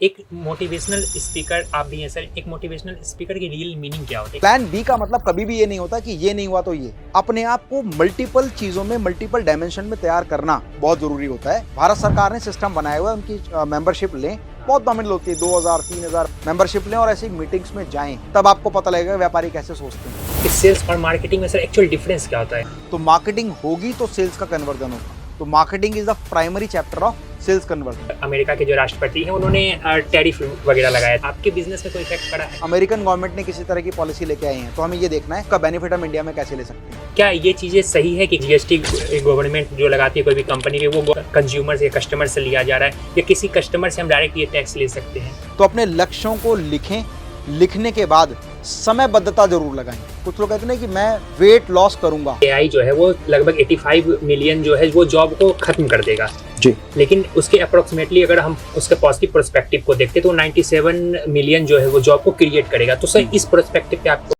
एक motivational speaker आप भी हैं सर। एक मोटिवेशनल स्पीकर की रियल मीनिंग क्या होती है? प्लान बी का मतलब कभी भी ये नहीं होता कि ये नहीं हुआ तो ये। अपने आप को मल्टीपल चीजों में, मल्टीपल डायमेंशन में तैयार करना बहुत जरूरी होता है। भारत सरकार ने सिस्टम बनाया हुआ है, उनकी मेंबरशिप लें। बहुत नॉमिनल होती है, 2000 3000 मेंबरशिप लें और ऐसी मीटिंग्स में जाएं, तब आपको पता लगेगा व्यापारी कैसे सोचते हैं। कि सेल्स और मार्केटिंग में सर एक्चुअल डिफरेंस क्या होता है? तो मार्केटिंग होगी तो सेल्स का कन्वर्जन होगा। तो marketing is the primary chapter of sales conversion. America के जो राष्ट्रपति हैं उन्होंने टैरिफ वगैरह लगाया। आपके बिजनेस में कोई इफेक्ट पड़ा है? अमेरिकन गवर्नमेंट ने किसी तरह की पॉलिसी लेके आई है, तो हमें ये देखना है इसका बेनिफिट हम इंडिया में कैसे ले सकते हैं। क्या ये चीजें सही है कि जीएसटी गवर्नमेंट जो लगाती है कोई भी कंपनी के, वो कंज्यूमर से, कस्टमर से लिया जा रहा है, या किसी कस्टमर से हम डायरेक्ट ये टैक्स ले सकते हैं? तो अपने लक्ष्यों को लिखें, लिखने के बाद समयबद्धता जरूर लगाएं। कुछ लोग कहते हैं कि मैं वेट लॉस करूंगा। एआई जो है वो लगभग 85 मिलियन जो है वो जॉब को खत्म कर देगा जी, लेकिन उसके अप्रोक्सीमेटली अगर हम उसके पॉजिटिव पर्सपेक्टिव को देखते तो 97 मिलियन जो है वो जॉब को क्रिएट करेगा। तो सर इस पर्सपेक्टिव पे आपको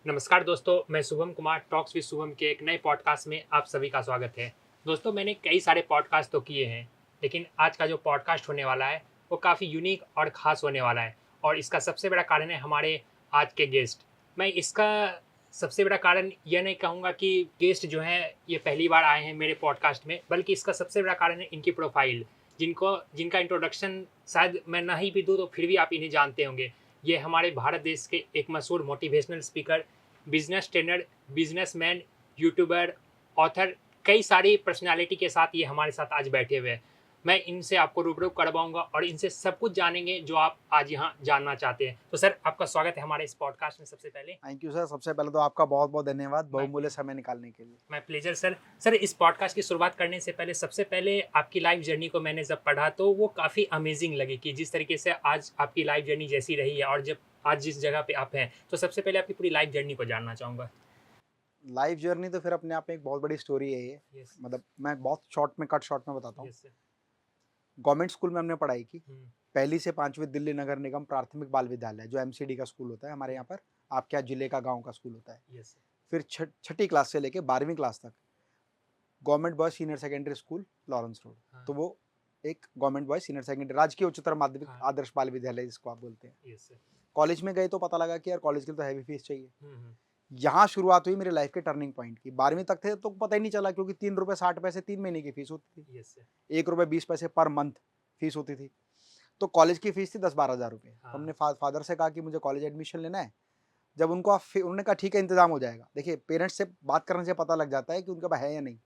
नमस्कार दोस्तों, मैं शुभम कुमार टॉक्स विद शुभम के एक नए पॉडकास्ट में आप सभी का स्वागत है। दोस्तों, मैंने कई सारे पॉडकास्ट तो किए हैं, लेकिन आज का जो पॉडकास्ट होने वाला है वो काफ़ी यूनिक और ख़ास होने वाला है। और इसका सबसे बड़ा कारण है हमारे आज के गेस्ट। मैं इसका सबसे बड़ा कारण यह नहीं कहूँगा कि गेस्ट जो हैं ये पहली बार आए हैं मेरे पॉडकास्ट में, बल्कि इसका सबसे बड़ा कारण है इनकी प्रोफाइल, जिनका इंट्रोडक्शन शायद मैं ना ही भी दूँ तो फिर भी आप इन्हें जानते होंगे। ये हमारे भारत देश के एक मशहूर motivational speaker, business trainer, businessman, YouTuber, author, कई सारी पर्सनालिटी के साथ ये हमारे साथ आज बैठे हुए हैं। मैं इनसे आपको रूबरू करवाऊंगा और इनसे सब कुछ जानेंगे जो आप आज यहाँ जानना चाहते हैं। तो सर, आपका स्वागत है हमारे इस पॉडकास्ट में। सबसे पहले थैंक यू सर। सबसे पहले तो आपका बहुत बहुत धन्यवाद बहुमूल्य समय निकालने के लिए। My pleasure sir. सर, इस पॉडकास्ट की शुरुआत करने से पहले सबसे पहले आपकी लाइफ जर्नी को मैंने जब पढ़ा तो वो काफ़ी अमेजिंग लगी कि जिस तरीके से आज आपकी लाइफ जर्नी जैसी रही है और जब आज जिस जगह पे आप हैं, तो सबसे पहले आपकी पूरी लाइफ जर्नी को जानना चाहूँगा। लाइफ जर्नी तो फिर अपने आप में एक बहुत बड़ी स्टोरी है ये। यस। मतलब मैं बहुत कट शॉर्ट में बताता हूँ। Yes sir. गवर्नमेंट स्कूल में हमने पढ़ाई की। पहली से 5वीं दिल्ली नगर निगम प्राथमिक बाल विद्यालय, जो एमसीडी का स्कूल होता है हमारे यहाँ पर, आपके यहाँ जिले का गांव का स्कूल होता है। Yes sir. फिर छठी क्लास से लेके 12वीं क्लास तक government boys senior secondary school, Lawrence road. हाँ। तो वो एक गवर्नमेंट बॉयज सीनियर सेकेंडरी राजकीय उच्चतर माध्यमिक हाँ। आदर्श बाल विद्यालय जिसको आप बोलते हैं। Yes sir. कॉलेज में गए तो पता लगा कि यार कॉलेज के लिए तो हैवी फीस चाहिए। हम्म। यहाँ शुरुआत हुई मेरे लाइफ के टर्निंग पॉइंट की। 12वीं तक थे तो पता ही नहीं चला, क्योंकि 3 रुपए 60 पैसे 3 महीने की फीस होती थी। Yes sir. 1 रुपए 20 पैसे पर मंथ फीस होती थी। तो कॉलेज की फीस थी 10-12 हज़ार रुपये। तो हाँ। हमने फादर से कहा कि मुझे कॉलेज एडमिशन लेना है। जब उन्होंने कहा ठीक है, इंतजाम हो जाएगा। देखिए, पेरेंट्स से बात करने से पता लग जाता है कि उनका है या नहीं।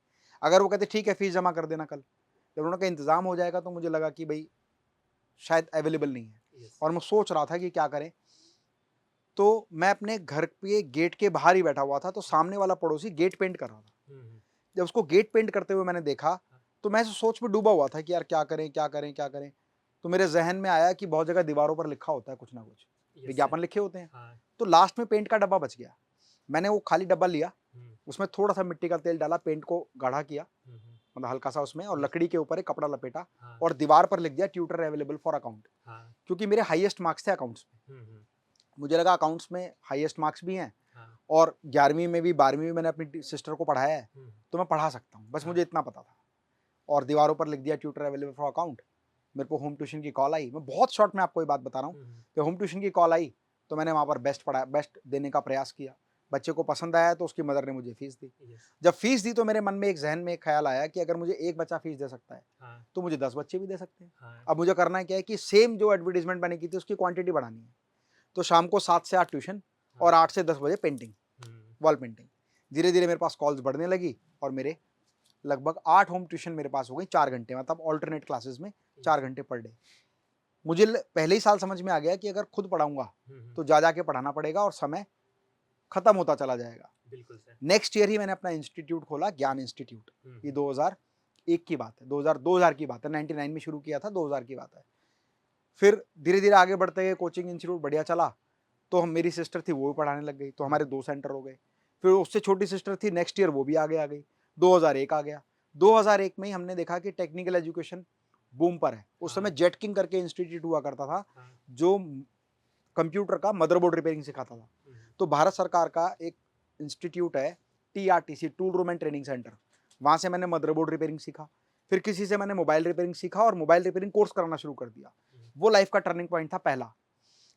अगर वो कहते ठीक है फीस जमा कर देना कल, जब उन्होंने कहा इंतजाम हो जाएगा, तो मुझे लगा कि भाई शायद अवेलेबल नहीं है। यस। और मैं सोच रहा था कि क्या करें। तो मैं अपने घर के गेट के बाहर ही बैठा हुआ था, तो सामने वाला पड़ोसी गेट पेंट कर रहा था। जब उसको गेट पेंट करते हुए मैंने देखा, तो मैं सोच में डूबा हुआ था कि यार क्या करें क्या करें क्या करें। तो मेरे जहन में आया कि बहुत जगह दीवारों पर लिखा होता है कुछ ना कुछ, विज्ञापन लिखे होते हैं। हाँ। तो लास्ट में पेंट का डब्बा बच गया। मैंने वो खाली डब्बा लिया, उसमें थोड़ा सा मिट्टी का तेल डाला, पेंट को गाढ़ा किया, मतलब हल्का सा उसमें, और लकड़ी के ऊपर एक कपड़ा लपेटा हाँ। और दीवार पर लिख दिया ट्यूटर अवेलेबल फॉर अकाउंट। हाँ। क्योंकि मेरे हाईएस्ट मार्क्स थे अकाउंट्स में। मुझे लगा अकाउंट्स में हाईएस्ट मार्क्स भी हैं, हाँ। और 11वीं में भी 12वीं में मैंने अपनी सिस्टर को पढ़ाया है, तो मैं पढ़ा सकता हूँ। बस मुझे इतना पता था। और दीवारों पर लिख दिया ट्यूटर अवेलेबल फॉर अकाउंट। मेरे को होम ट्यूशन की कॉल आई। मैं बहुत शॉर्ट में आपको ये बात बता रहा हूँ कि होम ट्यूशन की कॉल आई, तो मैंने वहाँ पर बेस्ट देने का प्रयास किया। बच्चे को पसंद आया तो उसकी मदर ने मुझे फीस दी। जब फीस दी तो मेरे मन में एक जहन में एक ख्याल आया कि अगर मुझे एक बच्चा फीस दे सकता है, तो मुझे 10 बच्चे भी दे सकते हैं। अब मुझे करना क्या है कि सेम जो एडवर्टीजमेंट मैंने की थी उसकी क्वांटिटी बढ़ानी है। तो शाम को 7 से 8 ट्यूशन और 8 से 10 बजे पेंटिंग, वॉल पेंटिंग। धीरे धीरे मेरे पास कॉल्स बढ़ने लगी और मेरे लगभग 8 होम ट्यूशन मेरे पास हो गई 4 घंटे, मतलब ऑल्टरनेट क्लासेस में 4 घंटे पर डे। मुझे पहले ही साल समझ में आ गया कि अगर खुद पढ़ाऊंगा तो जा के पढ़ाना पड़ेगा और समय खत्म होता चला जाएगा। बिल्कुल सर। नेक्स्ट ईयर ही मैंने अपना इंस्टीट्यूट खोला, ज्ञान इंस्टीट्यूट। ये 2001 की बात है, 2000 की बात है। 99 में शुरू किया था, 2000 की बात है। फिर धीरे धीरे आगे बढ़ते गए, कोचिंग इंस्टीट्यूट बढ़िया चला। तो हम, मेरी सिस्टर थी वो भी पढ़ाने लग गई, तो हमारे 2 सेंटर हो गए। फिर उससे छोटी सिस्टर थी, नेक्स्ट ईयर वो भी आगे आ गई। 2001 आ गया। 2001 में ही हमने देखा कि टेक्निकल एजुकेशन बूम पर है। उस समय जेट किंग करके इंस्टीट्यूट हुआ करता था, जो कंप्यूटर का मदरबोर्ड रिपेयरिंग सिखाता था। तो भारत सरकार का एक इंस्टीट्यूट है, TRTC, tool room and training centre. वहाँ से मैंने मदरबोर्ड रिपेयरिंग सीखा। फिर किसी से मैंने मोबाइल रिपेयरिंग सीखा और मोबाइल रिपेयरिंग कोर्स कराना शुरू कर दिया। वो लाइफ का टर्निंग पॉइंट था पहला,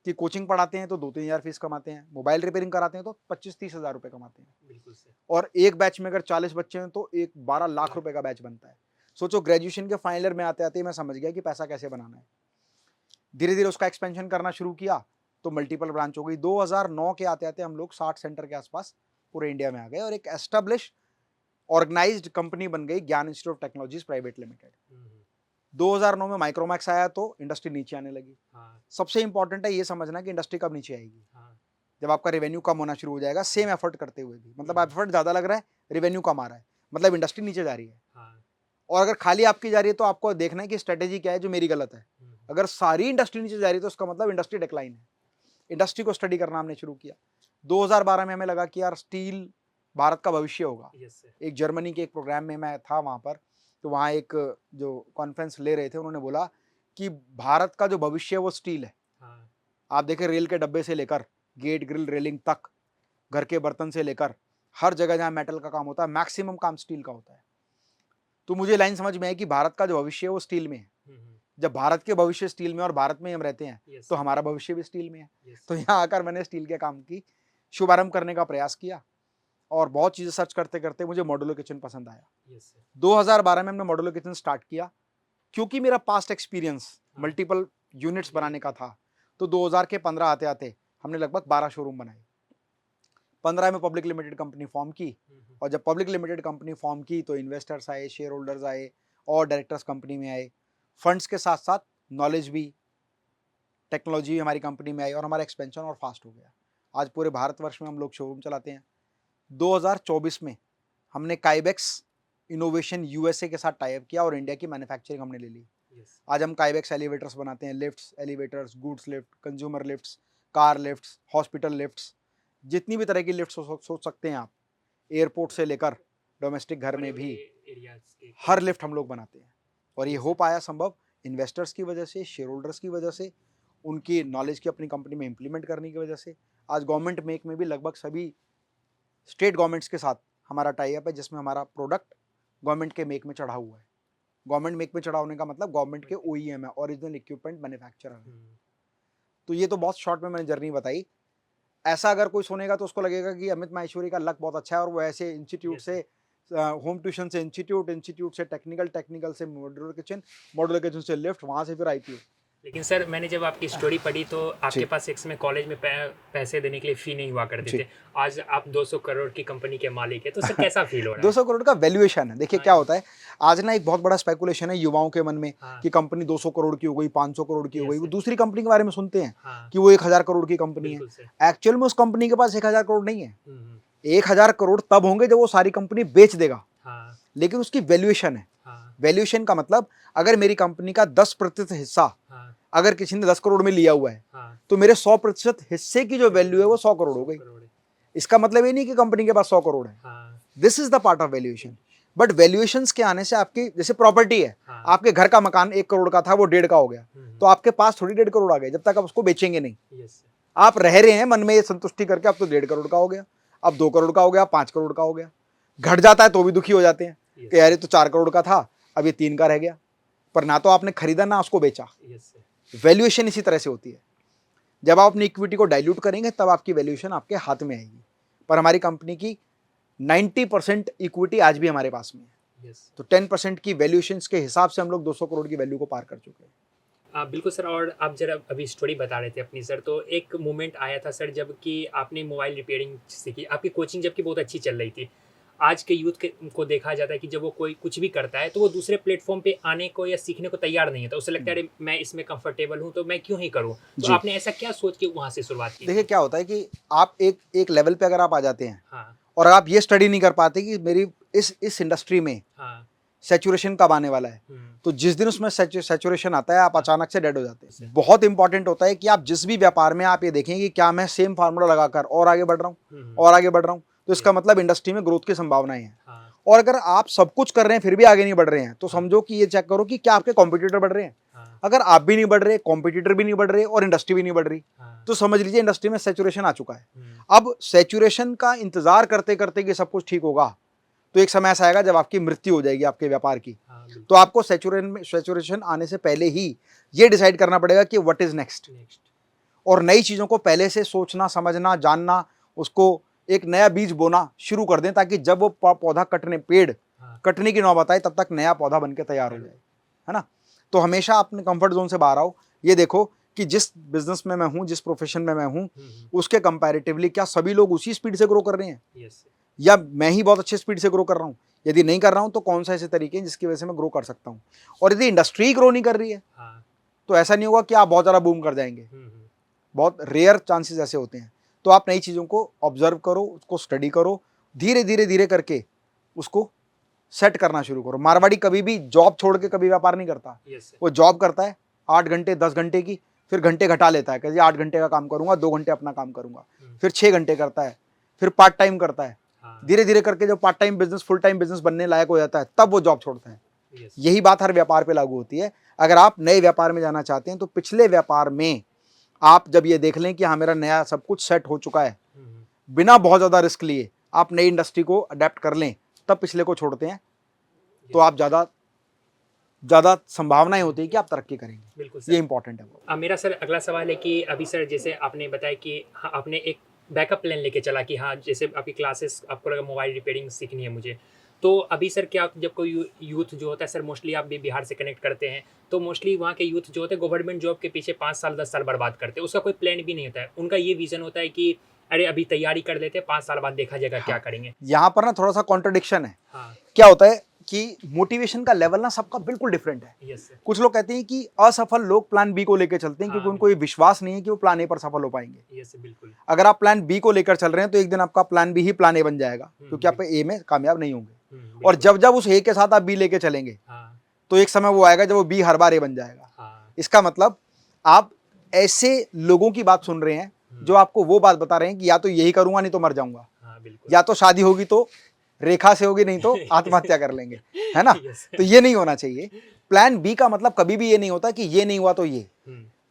कि कोचिंग पढ़ाते हैं तो 2-3 हज़ार फीस कमाते हैं, मोबाइल रिपेयरिंग कराते हैं तो 25-30 हज़ार रुपये कमाते हैं। बिल्कुल सर। और एक बैच में अगर 40 बच्चे हैं तो एक 12 लाख रुपए का बैच बनता है। सोचो, ग्रेजुएशन के फाइनल ईयर में आते आते मैं समझ गया कि पैसा कैसे बनाना है। धीरे धीरे उसका एक्सपेंशन करना शुरू किया तो मल्टीपल ब्रांच हो गई। 2009 के आते आते हम लोग 60 सेंटर के आसपास पूरे इंडिया में आ गए और एक एस्टेब्लिश ऑर्गेनाइज्ड कंपनी बन गई, ज्ञान institute of technologies private limited. 2009 में माइक्रोमैक्स आया तो इंडस्ट्री नीचे आने लगी। सबसे इंपॉर्टेंट है ये समझना कि इंडस्ट्री कब नीचे आएगी, जब आपका रेवेन्यू कम होना शुरू हो जाएगा सेम एफर्ट करते हुए भी। मतलब एफर्ट ज्यादा लग रहा है, रेवेन्यू कम आ रहा है, मतलब इंडस्ट्री नीचे जा रही है। और अगर खाली आपकी जा रही है तो आपको देखना है कि स्ट्रेटेजी क्या है जो मेरी गलत है। अगर सारी इंडस्ट्री नीचे जा रही है तो उसका मतलब इंडस्ट्री डिक्लाइन है। इंडस्ट्री को स्टडी करना हमने शुरू किया। 2012 में हमें लगा कि यार स्टील भारत का भविष्य होगा। एक जर्मनी के एक प्रोग्राम में मैं था वहाँ पर, तो वहाँ एक जो कॉन्फ्रेंस ले रहे थे उन्होंने बोला कि भारत का जो भविष्य है वो स्टील है। आप देखें, रेल के डब्बे से लेकर गेट ग्रिल रेलिंग तक, घर के बर्तन से लेकर हर जगह जहाँ मेटल का काम होता है मैक्सिमम काम स्टील का होता है। तो मुझे लाइन समझ में है कि भारत का जो भविष्य है वो स्टील में है। जब भारत के भविष्य स्टील में और भारत में हम रहते हैं तो हमारा भविष्य भी स्टील में है। तो यहाँ आकर मैंने स्टील के काम की शुभारंभ करने का प्रयास किया और बहुत चीजें सर्च करते करते मुझे मॉड्यूलर किचन पसंद आया। 2012 में हमने मॉड्यूलर किचन स्टार्ट किया क्योंकि मेरा पास्ट एक्सपीरियंस मल्टीपल यूनिट्स बनाने का था। तो 2015 आते आते हमने लगभग 12 शोरूम बनाए। 15 में पब्लिक लिमिटेड कंपनी फॉर्म की और जब पब्लिक लिमिटेड कंपनी फॉर्म की तो इन्वेस्टर्स आए, शेयर होल्डर्स आए और डायरेक्टर्स कंपनी में आए। फंड्स के साथ साथ नॉलेज भी, टेक्नोलॉजी भी हमारी कंपनी में आई और हमारा एक्सपेंशन और फास्ट हो गया। आज पूरे भारतवर्ष में हम लोग शोरूम चलाते हैं। 2024 में हमने काइबेक्स इनोवेशन यूएसए के साथ टाई अप किया और इंडिया की मैन्युफैक्चरिंग हमने ले ली। आज हम काइबेक्स एलिवेटर्स बनाते हैं, lifts, elevators, goods lift, consumer lifts, car lifts, hospital lifts, जितनी भी तरह की लिफ्ट सोच सकते हैं आप, एयरपोर्ट से लेकर डोमेस्टिक घर में भी हर लिफ्ट हम लोग बनाते हैं। और ये हो पाया संभव इन्वेस्टर्स की वजह से, शेयर होल्डर्स की वजह से, उनकी नॉलेज की अपनी कंपनी में इंप्लीमेंट करने की वजह से। आज गवर्नमेंट मेक में भी लगभग सभी स्टेट गवर्नमेंट्स के साथ हमारा टाई अप है जिसमें हमारा प्रोडक्ट गवर्नमेंट के मेक में चढ़ा हुआ है। गवर्नमेंट मेक में चढ़ा होने का मतलब गवर्नमेंट के OEM है, ओरिजिनल इक्विपमेंट मैन्युफैक्चरर। तो ये तो बहुत शॉर्ट में मैंने जर्नी बताई। ऐसा अगर कोई सुनेगा तो उसको लगेगा कि अमित माहेश्वरी का लक बहुत अच्छा है और वो ऐसे इंस्टीट्यूट से, होम ट्यूशन से इंस्टीट्यूट से टेक्निकल, टेक्निकल से मॉड्यूलर किचन से लिफ्ट, वहाँ से फिर IPO। लेकिन सर मैंने जब आपकी स्टोरी पढ़ी तो आपके पास एक समय कॉलेज में पैसे देने के लिए फी नहीं हुआ करते थे। आज आप 200 करोड़ की कंपनी के मालिक है, तो सर कैसा फील हो रहा है? 200 करोड़ का वैल्यूएशन है। देखिए क्या होता है, आज ना एक बहुत बड़ा स्पेकुलेशन है युवाओं के मन में कि कंपनी 200 करोड़ की हो गई, 500 करोड़ की हो गई। वो दूसरी कंपनी के बारे में सुनते हैं कि वो 1000 करोड़ की कंपनी है। एक्चुअल में उस कंपनी के पास 1000 करोड़ नहीं है। 1000 करोड़ तब होंगे जब वो सारी कंपनी बेच देगा, लेकिन उसकी वैल्यूएशन है। वैल्यूएशन का मतलब अगर मेरी कंपनी का 10% हिस्सा अगर किसी ने 10 करोड़ में लिया हुआ है तो मेरे 100% हिस्से की जो वैल्यू है वो 100 करोड़ हो गई। इसका मतलब ये नहीं कि कंपनी के पास 100 करोड़ है। This is the part of valuation. But valuations के आने से आपकी, जैसे प्रॉपर्टी है, आपके घर का मकान 1 करोड़ का था, वो 1.5 का हो गया, तो आपके पास थोड़ी 1.5 करोड़ आ गए जब तक आप उसको बेचेंगे नहीं। आप रह रहे हैं मन में ये संतुष्टि करके, अब तो 1.5 करोड़ का हो गया, अब 2 करोड़ का हो गया, 5 करोड़ का हो गया। घट जाता है तो भी दुखी हो जाते हैं कि यार ये तो 4 करोड़ का था, अब ये 3 का रह गया। पर ना तो आपने खरीदा ना उसको बेचा। वैल्यूएशन इसी तरह से होती है। जब आप अपनी इक्विटी को डाइल्यूट करेंगे तब आपकी वैल्यूएशन आपके हाथ में आएगी। पर हमारी कंपनी की 90% इक्विटी आज भी हमारे पास में है। तो 10% की वैल्यूएशंस के हिसाब से हम लोग 200 करोड़ की वैल्यू को पार कर चुके हैं। बिल्कुल सर। और आप जरा अभी स्टोरी बता रहे थे अपनी सर, तो एक मोमेंट आया था सर जब कि आपने मोबाइल रिपेयरिंग सीखी, आपकी कोचिंग जबकि बहुत अच्छी चल रही थी। आज के यूथ को देखा जाता है कि जब वो कोई कुछ भी करता है तो वो दूसरे प्लेटफॉर्म पे आने को या सीखने को तैयार नहीं होता। उसे लगता है अरे मैं इसमें कंफर्टेबल हूँ तो मैं क्यों ही करूँ। तो आपने ऐसा क्या सोच के वहाँ से शुरुआत की? देखिए क्या होता है कि आप एक लेवल पे अगर आप आ जाते हैं और आप ये स्टडी नहीं कर पाते कि मेरी इस इंडस्ट्री में सैचुरेशन कब आने वाला है, तो जिस दिन उसमें सैचुरेशन आता है आप अचानक से डेड हो जाते हैं। बहुत इंपॉर्टेंट होता है कि आप जिस भी व्यापार में आप ये देखें कि क्या मैं सेम फार्मूला लगाकर और आगे बढ़ रहा हूँ और आगे बढ़ रहा हूँ, तो इसका मतलब इंडस्ट्री में ग्रोथ की संभावनाएं हैं। और अगर आप सब कुछ कर रहे हैं फिर भी आगे नहीं बढ़ रहे हैं तो समझो कि ये चेक करो कि क्या आपके कॉम्पिटिटर बढ़ रहे हैं। अगर आप भी नहीं बढ़ रहे, कॉम्पिटिटर भी नहीं बढ़ रहे और इंडस्ट्री भी नहीं बढ़ रही, तो समझ लीजिए इंडस्ट्री में सैचुरेशन आ चुका है। अब सैचुरेशन का इंतजार करते करते कि सब कुछ ठीक होगा, तो एक समय ऐसा आएगा जब आपकी मृत्यु हो जाएगी आपके व्यापार की। तो आपको सैचुरेशन आने से पहले ही ये डिसाइड करना पड़ेगा कि व्हाट इज नेक्स्ट, और नई चीज़ों को पहले से सोचना, समझना, जानना, उसको एक नया बीज बोना शुरू कर दें, ताकि जब वो पौधा पेड़ कटने की नौबत आए तब तक नया पौधा बन के तैयार हो जाए, है ना। तो हमेशा अपने कंफर्ट जोन से बाहर आओ। ये देखो कि जिस बिजनेस में मैं हूँ, जिस प्रोफेशन में मैं हूँ, उसके कंपैरेटिवली क्या सभी लोग उसी स्पीड से ग्रो कर रहे हैं, या मैं ही बहुत अच्छे स्पीड से ग्रो कर रहा हूँ। यदि नहीं कर रहा हूँ तो कौन सा ऐसे तरीके हैं जिसकी वजह से मैं ग्रो कर सकता हूँ। और यदि इंडस्ट्री ग्रो नहीं कर रही है तो ऐसा नहीं होगा कि आप बहुत ज़्यादा बूम कर जाएंगे। बहुत रेयर चांसेस ऐसे होते हैं। तो आप नई चीज़ों को ऑब्जर्व करो, उसको स्टडी करो, धीरे धीरे धीरे करके उसको सेट करना शुरू करो। मारवाड़ी कभी भी जॉब छोड़ के कभी व्यापार नहीं करता। वो जॉब करता है 8 घंटे 10 घंटे की, फिर घंटे घटा लेता है, कहते 8 घंटे का काम करूंगा, 2 घंटे अपना काम करूंगा, फिर 6 घंटे करता है, फिर पार्ट टाइम करता है। धीरे धीरे करके जब part time business full time business बनने लायक हो जाता है तब वो जॉब छोड़ता है। यही बात हर व्यापार पे लागू होती है। अगर आप नए व्यापार में जाना चाहते हैं तो पिछले व्यापार में आप जब ये देख लें कि हाँ मेरा नया सब कुछ सेट हो चुका है, बिना बहुत ज़्यादा रिस्क लिए आप नई इंडस्ट्री को अडेप्ट कर लें, तब पिछले को छोड़ते हैं तो आप ज़्यादा संभावनाएं होती है कि आप तरक्की करेंगे। बिल्कुल ये इंपॉर्टेंट है। अब मेरा सर अगला सवाल है कि अभी सर जैसे आपने बताया कि हाँ आपने एक बैकअप प्लान लेके चला कि हाँ जैसे आपकी क्लासेस, आपको लगा मोबाइल रिपेयरिंग सीखनी है मुझे, तो अभी सर क्या जब कोई यूथ जो होता है सर, मोस्टली आप भी बिहार से कनेक्ट करते हैं, तो मोस्टली वहाँ के यूथ जो होते हैं गवर्नमेंट जॉब के पीछे 5 साल 10 साल बर्बाद करते हैं, उसका कोई प्लान भी नहीं होता है। उनका ये विजन होता है कि अरे अभी तैयारी कर लेते हैं, 5 साल बाद देखा जाएगा क्या करेंगे। यहाँ पर ना थोड़ा सा कॉन्ट्रडिक्शन है। क्या होता है कि मोटिवेशन का लेवल ना सबका बिल्कुल डिफरेंट है। कुछ लोग कहते हैं कि असफल लोग प्लान बी को लेकर चलते हैं क्योंकि उनको ये विश्वास नहीं है कि वो प्लान ए पर सफल हो पाएंगे। बिल्कुल। अगर आप प्लान बी को लेकर चल रहे हैं तो एक दिन आपका प्लान बी ही प्लान ए बन जाएगा, क्योंकि आप ए में कामयाब नहीं होंगे। और जब जब उस ए के साथ आप बी लेके चलेंगे तो एक समय वो आएगा जब वो बी हर बार ए बन जाएगा। इसका मतलब आप ऐसे लोगों की बात सुन रहे हैं जो आपको वो बात बता रहे हैं कि या तो यही करूंगा नहीं तो मर जाऊंगा, या तो शादी होगी तो रेखा से होगी नहीं तो आत्महत्या कर लेंगे, है ना। तो ये नहीं होना चाहिए। प्लान बी का मतलब कभी भी ये नहीं होता कि ये नहीं हुआ तो ये।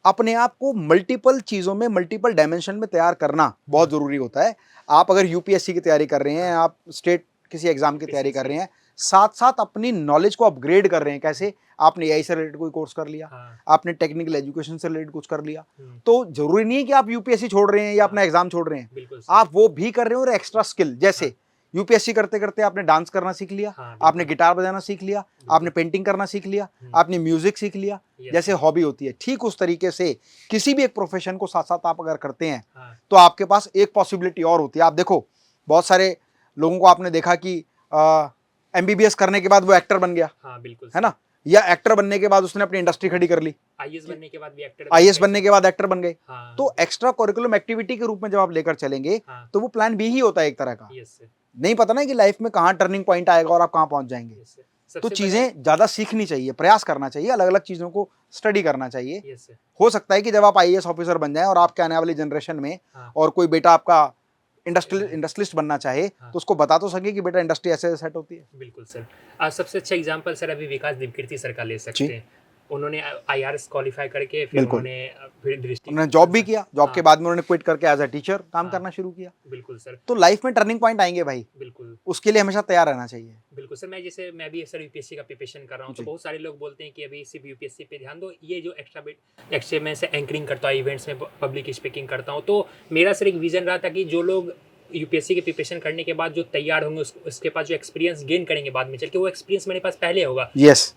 अपने आप को मल्टीपल चीजों में, मल्टीपल डायमेंशन में तैयार करना बहुत जरूरी होता है। आप अगर यूपीएससी की तैयारी कर रहे हैं, आप स्टेट किसी एग्जाम की तैयारी कर रहे हैं, साथ साथ अपनी नॉलेज को अपग्रेड कर रहे हैं। कैसे? आपने एआई से रिलेटेड कोई कोर्स कर लिया, आपने टेक्निकल एजुकेशन से रिलेटेड कुछ कर लिया, तो जरूरी नहीं है कि आप यूपीएससी छोड़ रहे हैं या अपना एग्जाम छोड़ रहे हैं, आप वो भी कर रहे हो। और एक्स्ट्रा स्किल, जैसे यूपीएससी करते करते आपने डांस करना सीख लिया, आपने गिटार बजाना सीख लिया, आपने पेंटिंग करना सीख लिया, आपने म्यूजिक सीख लिया, जैसे हॉबी होती है, ठीक उस तरीके से किसी भी एक प्रोफेशन को साथ साथ आप अगर करते हैं तो आपके पास एक पॉसिबिलिटी और होती है। आप देखो बहुत सारे लोगों को आपने देखा कि एमबीबीएस करने के बाद वो एक्टर बन गया, है ना, या एक्टर बनने के बाद उसने अपनी इंडस्ट्री खड़ी कर ली, आईएएस बनने के बाद एक्टर बन गए। तो एक्स्ट्रा करिकुलम एक्टिविटी के रूप में जब आप लेकर चलेंगे तो वो प्लान बी ही होता है एक तरह का। नहीं पता ना कि लाइफ में कहाँ टर्निंग पॉइंट आएगा और आप कहाँ पहुंच जाएंगे। तो चीजें ज्यादा सीखनी चाहिए, प्रयास करना चाहिए, अलग अलग चीजों को स्टडी करना चाहिए। हो सकता है कि जब आप आईएएस ऑफिसर बन जाएं और आपके आने वाली जनरेशन में और कोई बेटा आपका इंडस्ट्रियलिस्ट बनना चाहे तो उसको बता तो सके कि बेटा इंडस्ट्री ऐसे सेट होती है। बिल्कुल सर। सबसे अच्छा एग्जांपल सर अभी विकास दिवकीर्ति सर का ले सकते हैं। उन्होंने आईआरएस क्वालिफाई करके फिर उन्होंने जॉब भी किया, जॉब के बाद में उन्होंने क्विट करके एज अ टीचर काम करना शुरू किया। बिल्कुल सर। तो लाइफ में टर्निंग पॉइंट आएंगे भाई, बिल्कुल, उसके लिए हमेशा तैयार रहना चाहिए। बिल्कुल सर। मैं भी सर यूपीएससी का प्रिपरेशन कर रहा हूँ, तो बहुत सारे लोग बोलते हैं कि अभी सिर्फ यूपीएससी पे ध्यान दो, ये जो एक्स्ट्रा मैं से एंकरिंग करता हूँ, इवेंट्स में पब्लिक स्पीकिंग करता हूँ, तो मेरा सर एक विजन रहा था कि जो लोग यूपीएससी की प्रिपरेशन करने के बाद जो तैयार होंगे उसके पास जो एक्सपीरियंस गेन करेंगे बाद में चल के, वो एक्सपीरियंस मेरे पास पहले होगा।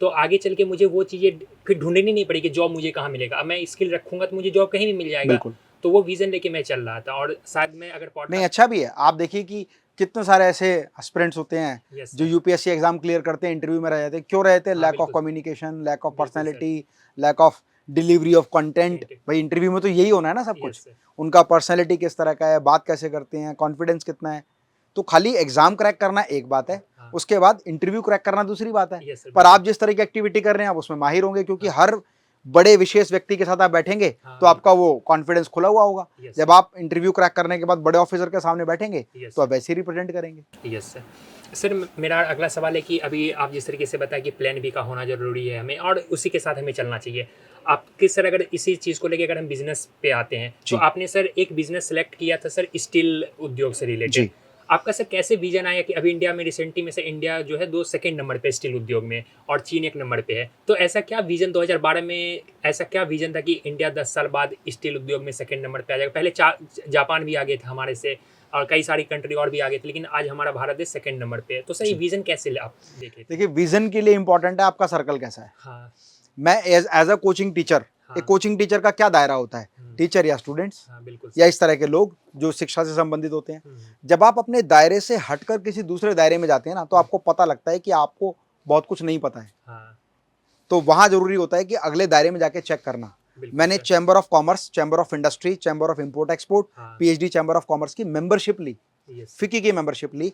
तो आगे चल के मुझे वो चीज़ें फिर ढूंढनी नहीं पड़ेगी, जॉब मुझे कहाँ मिलेगा। अब मैं स्किल रखूंगा तो मुझे जॉब कहीं भी मिल जाएगा। तो वो विजन लेके मैं चल रहा था। और शायद मैं अगर नहीं, अच्छा भी है। आप देखिए कि कितने सारे ऐसे एस्पिरेंट्स होते हैं जो यूपीएससी एग्जाम क्लियर करते हैं, इंटरव्यू में रह जाते हैं। क्यों रहते हैं? Lack of communication, lack of personality, lack of delivery of content. भाई इंटरव्यू में तो यही होना है ना सब कुछ। उनका पर्सनैलिटी किस तरह का है, बात कैसे करते हैं, कॉन्फिडेंस कितना है। तो खाली एग्जाम क्रैक करना एक बात है, उसके बाद इंटरव्यू क्रैक करना दूसरी बात है। पर आप जिस तरह की एक्टिविटी कर रहे हैं आप उसमें माहिर होंगे, क्योंकि हर बड़े विशेष व्यक्ति के साथ आप बैठेंगे तो आपका वो कॉन्फिडेंस खुला हुआ होगा। जब आप इंटरव्यू क्रैक करने के बाद बड़े ऑफिसर के सामने बैठेंगे तो आप वैसे ही रिप्रेजेंट करेंगे। Yes sir. सर मेरा अगला सवाल है कि अभी आप जिस तरीके से बताया कि प्लान बी का होना जरूरी है हमें, और उसी के साथ हमें चलना चाहिए। आपके सर अगर इसी चीज़ को लेकर अगर हम बिजनेस पे आते हैं, तो आपने सर एक बिजनेस सेलेक्ट किया था सर स्टील उद्योग से रिलेटेड। आपका सर कैसे विजन आया कि अभी इंडिया में रिसेंटली में से इंडिया जो है 2 नंबर पे स्टील उद्योग में और चीन 1 नंबर पे है, तो ऐसा क्या विजन 2012 में ऐसा क्या विजन था कि इंडिया 10 साल बाद स्टील उद्योग में 2 नंबर पे आ जाएगा? पहले जापान भी आगे था हमारे से और कई सारी कंट्री और भी आगे थे, लेकिन आज हमारा भारत देश 2 नंबर पे है। तो सर ये विजन कैसे आप देखे थे? देखिए, विजन के लिए इंपॉर्टेंट है आपका सर्कल कैसा है। हाँ मैं एज अ कोचिंग टीचर, हाँ एक कोचिंग टीचर का क्या दायरा होता है, टीचर या स्टूडेंट्स हाँ बिल्कुल या इस तरह के लोग जो शिक्षा से संबंधित होते हैं। हम्म, जब आप अपने दायरे से हटकर किसी दूसरे दायरे में जाते हैं ना, तो आपको पता लगता है कि आपको बहुत कुछ नहीं पता है। हाँ तो वहां जरूरी होता है कि अगले दायरे में जाके चेक करना। बिल्कुल मैंने sir. Chamber of commerce, chamber of industry, chamber of import export, हाँ पीएचडी चैम्बर ऑफ कॉमर्स की मेंबरशिप ली, यस फिकी की मेंबरशिप ली।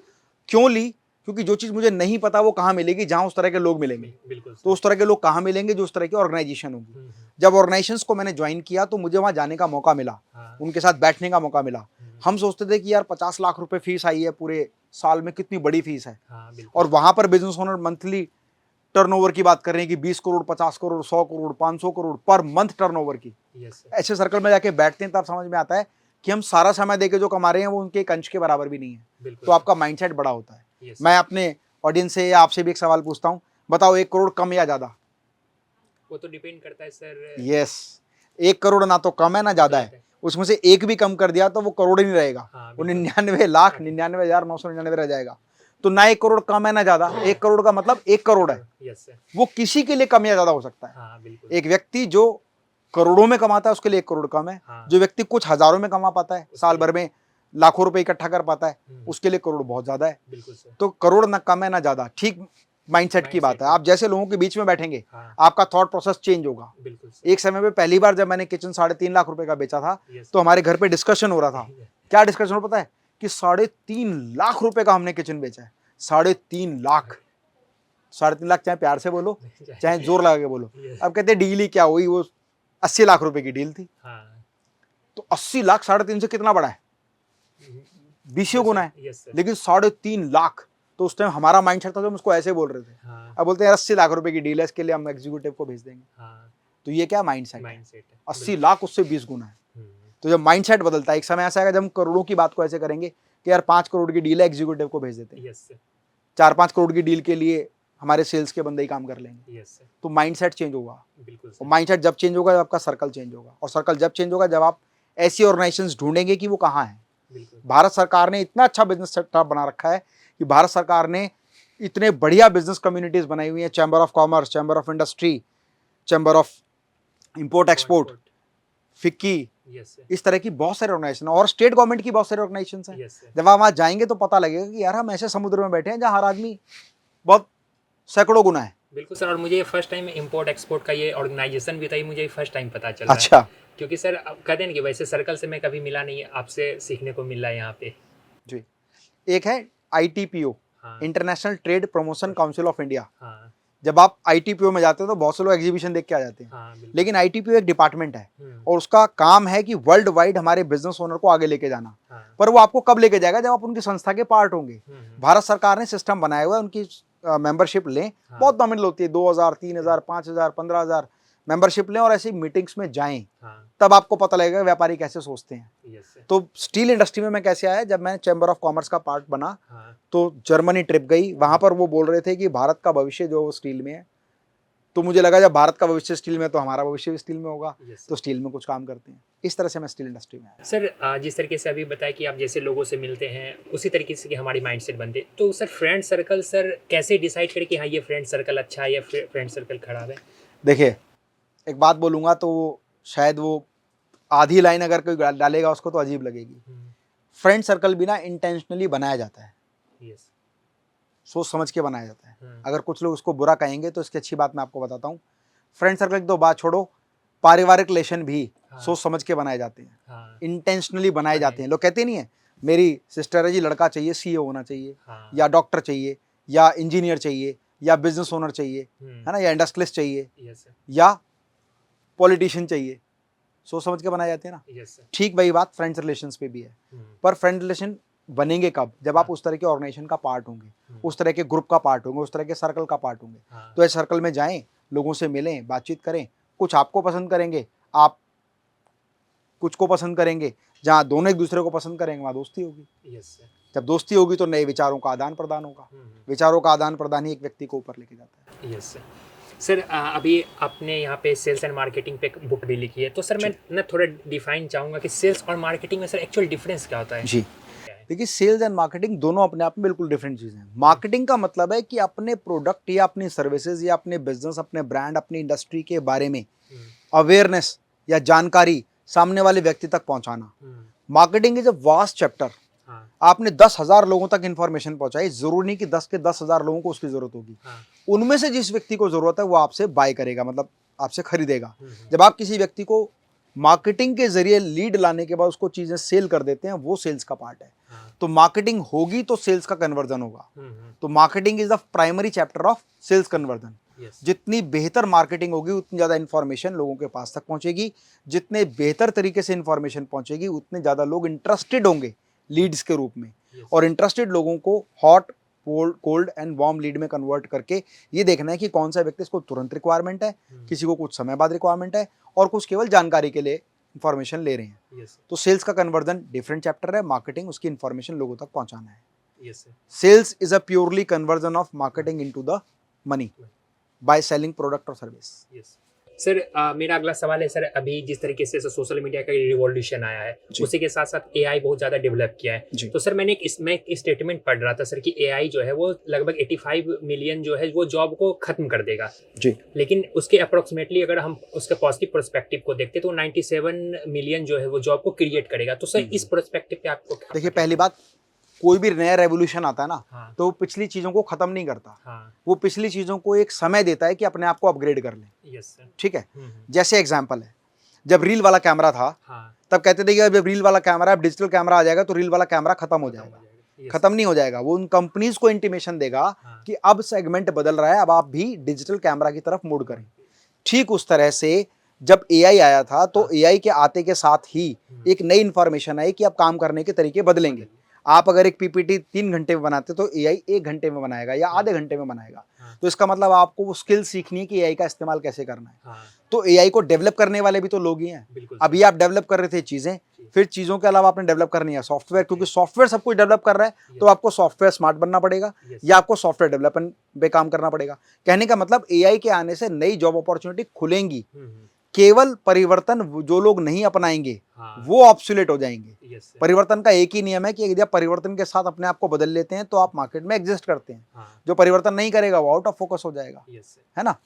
क्यों ली? क्योंकि जो चीज़ मुझे नहीं पता वो कहाँ मिलेगी, जहाँ उस तरह के लोग मिलेंगे। बिल्कुल तो सर। उस तरह के लोग कहाँ मिलेंगे? जो उस तरह की ऑर्गेनाइजेशन होगी। हम्म, जब ऑर्गेनाइजेशंस को मैंने ज्वाइन किया तो मुझे वहाँ जाने का मौका मिला, हाँ उनके साथ बैठने का मौका मिला। हम्म, हम सोचते थे कि यार 50 लाख रुपए फीस आई है पूरे साल में, कितनी बड़ी फीस है। हाँ बिल्कुल और वहाँ पर बिजनेस ओनर मंथली टर्नओवर की बात कर रहे हैं कि 20 crore, 50 crore, 100 crore, 500 crore per month turnover की। Yes sir. ऐसे सर्कल में जाके बैठते हैं तब समझ में आता है कि हम सारा समय देके जो कमा रहे हैं वो उनके एक अंश के बराबर भी नहीं है। बिल्कुल तो आपका माइंडसेट बड़ा होता है। यस मैं अपने ऑडियंस से या आपसे भी एक सवाल पूछता हूँ, बताओ 1 करोड़ कम या ज्यादा? वो तो डिपेंड करता है सर। यस, 1 करोड़ ना तो कम है ना ज्यादा है। उसमें से एक भी कम कर दिया तो वो करोड़ ही नहीं रहेगा, हाँ वो बिल्कुल 99,99,999 रह जाएगा। तो ना 1 करोड़ कम है ना ज्यादा, 1 करोड़ का मतलब 1 करोड़ है। Yes sir. वो किसी के लिए कम या ज्यादा हो सकता है। हाँ बिल्कुल एक व्यक्ति जो करोड़ों में कमाता है उसके लिए 1 करोड़ कम है। हाँ जो व्यक्ति कुछ हजारों में कमा पाता है, साल लिए- भर में लाखों रुपए इकट्ठा कर पाता है, हम्म, उसके लिए करोड़ बहुत ज्यादा है। बिल्कुल सर। तो करोड़ ना कम है ना ज्यादा, ठीक माइंडसेट की बात है। आप जैसे लोगों के बीच में बैठेंगे, हाँ आपका थॉट प्रोसेस चेंज होगा। बिल्कुल सर। एक समय पे पहली बार जब मैंने किचन 3.5 लाख रुपए का बेचा था, यस तो हमारे घर पे डिस्कशन हो रहा था। क्या डिस्कशन हो पता है? कि 3.5 लाख रुपए का हमने किचन बेचा है। 3.5 लाख। 3.5 लाख, चाहे प्यार से बोलो चाहे जोर लगा के बोलो। अब कहते डील ही क्या हुई, वो 80 लाख रुपए की डील थी। हाँ तो 80 लाख 3.5 से कितना बड़ा है? 20 गुना है। Yes sir. लेकिन 3.5 लाख, तो उस टाइम हमारा माइंडसेट था तो हम उसको ऐसे बोल रहे थे। हाँ अब बोलते हैं 80 लाख रुपए की डील है, इसके लिए हम एग्जीक्यूटिव को भेज देंगे। हाँ तो ये क्या माइंडसेट है? माइंडसेट है 80 लाख उससे 20 गुना है। हम्म, तो जब माइंडसेट बदलता है, एक समय ऐसा आएगा जब हम करोड़ों की बात को ऐसे करेंगे कि यार 5 करोड़ की डील है, एग्जीक्यूटिव को भेज देते हैं। Yes sir. 4-5 करोड़ की डील के लिए हमारे सेल्स के बंदे ही काम कर लेंगे। Yes sir. तो माइंडसेट चेंज होगा। बिल्कुल और सर। माइंडसेट जब चेंज होगा, जब आपका सर्कल चेंज होगा। और सर्कल जब चेंज होगा, जब आप ऐसी ऑर्गेनाइजेशंस ढूंढेंगे कि वो कहाँ है। बिल्कुल भारत सरकार ने इतना अच्छा बिजनेस सेटअप बना रखा है कि भारत सरकार ने इतने बढ़िया बिजनेस कम्युनिटीज बनाई हुई हैं। Chamber of commerce, chamber of industry, chamber of import export, FICCI, yes sir. इस तरह की बहुत सारे ऑर्गेनाइजेशन और स्टेट गवर्नमेंट की बहुत सारे ऑर्गेनाइजेशन हैं। Yes sir. जब आप वहाँ जाएंगे तो पता लगेगा कि यार हम ऐसे समुद्र में बैठे हैं जहाँ हर आदमी बहुत सैकड़ों गुना है। बिल्कुल सर। और मुझे ये फर्स्ट टाइम इंपोर्ट एक्सपोर्ट का ये ऑर्गेनाइजेशन भी था, ये मुझे फर्स्ट टाइम पता चला है। अच्छा, क्योंकि सर अब कहते हैं ना कि वैसे सर्कल से मैं कभी मिला नहीं, आपसे सीखने को मिल रहा है यहाँ पे। जी। एक है ITPO, हाँ international trade promotion council of India. हाँ जब आप ITPO में जाते हो तो बहुत से लोग एग्जीबिशन देख के आ जाते हैं, हाँ बिल्कुल। लेकिन ITPO एक डिपार्टमेंट है हम्म, और उसका काम है कि वर्ल्ड वाइड हमारे बिजनेस ओनर को आगे लेके जाना। हाँ पर वो आपको कब लेके जाएगा? जब आप उनकी संस्था के पार्ट होंगे। भारत सरकार ने सिस्टम बनाया हुआ है, उनकी मेंबरशिप लें। हाँ। बहुत नॉमिनल होती है, 2,000, 3,000, 5,000, 15,000 मेंबरशिप लें और ऐसी मीटिंग्स में जाएं। हाँ तब आपको पता लगेगा व्यापारी कैसे सोचते हैं। Yes sir. तो स्टील इंडस्ट्री में मैं कैसे आया? जब मैं चैम्बर ऑफ कॉमर्स का पार्ट बना हाँ तो जर्मनी ट्रिप गई। वहां पर वो बोल रहे थे कि भारत का भविष्य जो स्टील में है। तो मुझे लगा जब भारत का भविष्य स्टील में है तो हमारा भविष्य भी स्टील में होगा, यस तो स्टील में कुछ काम करते हैं। इस तरह से मैं स्टील इंडस्ट्री में आया। सर। जिस तरीके से अभी बताया कि आप जैसे लोगों से मिलते हैं उसी तरीके से कि हमारी माइंडसेट बनते, तो सर फ्रेंड सर्कल सर कैसे डिसाइड करें कि हाँ ये फ्रेंड सर्कल अच्छा है या फ्रेंड सर्कल खराब है? देखिए, एक बात बोलूंगा तो शायद वो आधी लाइन अगर कोई डालेगा उसको तो अजीब लगेगी। फ्रेंड सर्कल भी ना इंटेंशनली बनाया जाता है, यस। सोच समझ के बनाया जाता है। अगर कुछ लोग उसको बुरा कहेंगे तो इसकी अच्छी बात मैं आपको बताता हूँ। फ्रेंड सर्कल की तो बात छोड़ो, पारिवारिक रिलेशन भी सोच समझ के बनाए जाते हैं, हाँ इंटेंशनली बनाए जाते हैं। लोग कहते नहीं है मेरी सिस्टर है जी, लड़का चाहिए CEO होना चाहिए, हाँ या डॉक्टर चाहिए, या इंजीनियर चाहिए, या बिजनेस ओनर चाहिए, है ना, या इंडस्ट्रियलिस्ट चाहिए, यस सर। या पॉलिटिशियन चाहिए। सोच समझ के बनाए जाते हैं ना। Yes sir. ठीक वही बात फ्रेंड्स रिलेशंस पे भी है। पर फ्रेंड रिलेशन बनेंगे कब? जब आप उस तरह के ऑर्गेनाइजेशन का पार्ट होंगे, उस तरह के ग्रुप का पार्ट होंगे, उस तरह के सर्कल का पार्ट होंगे। हाँ तो इस सर्कल में जाएं, लोगों से मिलें, बातचीत करें। कुछ आपको पसंद करेंगे, आप कुछ को पसंद करेंगे। जहाँ दोनों एक दूसरे को पसंद करेंगे वहाँ दोस्ती होगी। Yes sir. जब दोस्ती होगी तो नए विचारों का आदान प्रदान होगा, विचारों का आदान प्रदान ही एक व्यक्ति को ऊपर लेके जाता है। यस सर, अभी आपने यहाँ पे सेल्स एंड मार्केटिंग पे एक बुक भी लिखी है, तो सर मैं ना थोड़ा डिफाइन चाहूँगा कि सेल्स और मार्केटिंग में सर एक्चुअल डिफरेंस क्या होता है? जी, देखिए सेल्स एंड मार्केटिंग दोनों अपने आप में बिल्कुल डिफरेंट चीज़ें हैं। मार्केटिंग का मतलब है कि अपने प्रोडक्ट या अपनी सर्विसेज या अपने बिजनेस, अपने ब्रांड, अपनी इंडस्ट्री के बारे में अवेयरनेस या जानकारी सामने वाले व्यक्ति तक पहुंचाना। Marketing is a vast chapter. आपने 10,000 लोगों तक इन्फॉर्मेशन पहुंचाई, जरूरी नहीं कि 10 के 10,000 लोगों को उसकी जरूरत होगी। उनमें से जिस व्यक्ति को जरूरत है वो आपसे बाय करेगा, मतलब आपसे खरीदेगा। जब आप किसी व्यक्ति को मार्केटिंग के जरिए लीड लाने के बाद उसको चीजें सेल कर देते हैं, वो सेल्स का पार्ट है। तो मार्केटिंग होगी तो सेल्स का कन्वर्जन होगा। तो marketing is the primary chapter of sales conversion. जितनी बेहतर मार्केटिंग होगी उतनी ज्यादा इंफॉर्मेशन लोगों के पास तक पहुंचेगी। जितने बेहतर तरीके से इंफॉर्मेशन पहुंचेगी उतने ज्यादा लोग इंटरेस्टेड होंगे लीड्स के रूप में। और इंटरेस्टेड लोगों को hot, cold and warm lead में कन्वर्ट करके ये देखना है कि कौन सा व्यक्ति इसको तुरंत रिक्वायरमेंट है, किसी को कुछ समय बाद रिक्वायरमेंट है, और कुछ केवल जानकारी के लिए इंफॉर्मेशन ले रहे हैं। तो सेल्स का कन्वर्जन डिफरेंट चैप्टर है, मार्केटिंग उसकी इंफॉर्मेशन लोगों तक पहुंचाना है। Sales is a purely conversion of marketing into the money by selling product और सर्विस। सर मेरा अगला सवाल है सर, अभी जिस तरीके से सोशल मीडिया का रिवॉल्यूशन आया है उसी के साथ साथ एआई बहुत ज़्यादा डेवलप किया है। तो सर मैंने एक स्टेटमेंट पढ़ रहा था सर कि एआई जो है वो लगभग 85 मिलियन जो है वो जॉब को खत्म कर देगा जी। लेकिन उसके अप्रोक्सीमेटली अगर हम उसके पॉजिटिव पर्सपेक्टिव को देखते तो 97 मिलियन जो है वो जॉब को क्रिएट करेगा। तो सर इस पर्सपेक्टिव पे आपको देखिए, पहली बात, कोई भी नया रेवोल्यूशन आता है ना तो पिछली चीजों को खत्म नहीं करता। वो पिछली चीजों को एक समय देता है कि अपने आप को अपग्रेड कर ले। ठीक है, जैसे एग्जांपल है, जब रील वाला कैमरा था तब कहते थे कि जब रील वाला कैमरा, अब डिजिटल कैमरा आ जाएगा तो रील वाला कैमरा खत्म हो जाएगा। खत्म नहीं हो जाएगा, वो उन कंपनीज को इंटीमेशन देगा कि अब सेगमेंट बदल रहा है, अब आप भी डिजिटल कैमरा की तरफ मूव करें। ठीक उस तरह से जब एआई आया था तो एआई के आते के साथ ही एक नई इंफॉर्मेशन आई कि अब काम करने के तरीके बदलेंगे। आप अगर एक पीपीटी 3 घंटे में बनाते तो एआई 1 घंटे में बनाएगा या आधे घंटे में बनाएगा। तो इसका मतलब आपको वो स्किल सीखनी है कि एआई का इस्तेमाल कैसे करना है। तो एआई को डेवलप करने वाले भी तो लोग ही हैं। अभी आप डेवलप कर रहे थे चीजें, फिर चीजों के अलावा आपने डेवलप करनी है सॉफ्टवेयर, क्योंकि सॉफ्टवेयर सब कुछ डेवलप कर रहा है तो आपको सॉफ्टवेयर स्मार्ट बनना पड़ेगा या आपको सॉफ्टवेयर डेवलपमेंट पे काम करना पड़ेगा। कहने का मतलब एआई के आने से नई जॉब अपॉर्चुनिटी खुलेंगी, केवल परिवर्तन जो लोग नहीं अपनाएंगे वो ऑब्सोलेट हो जाएंगे। परिवर्तन का एक ही नियम है कि यदि आप परिवर्तन के साथ अपने आप को बदल लेते हैं तो आप मार्केट में एग्जिस्ट करते हैं। जो परिवर्तन नहीं करेगा वो आउट ऑफ फोकस हो जाएगा, है ना।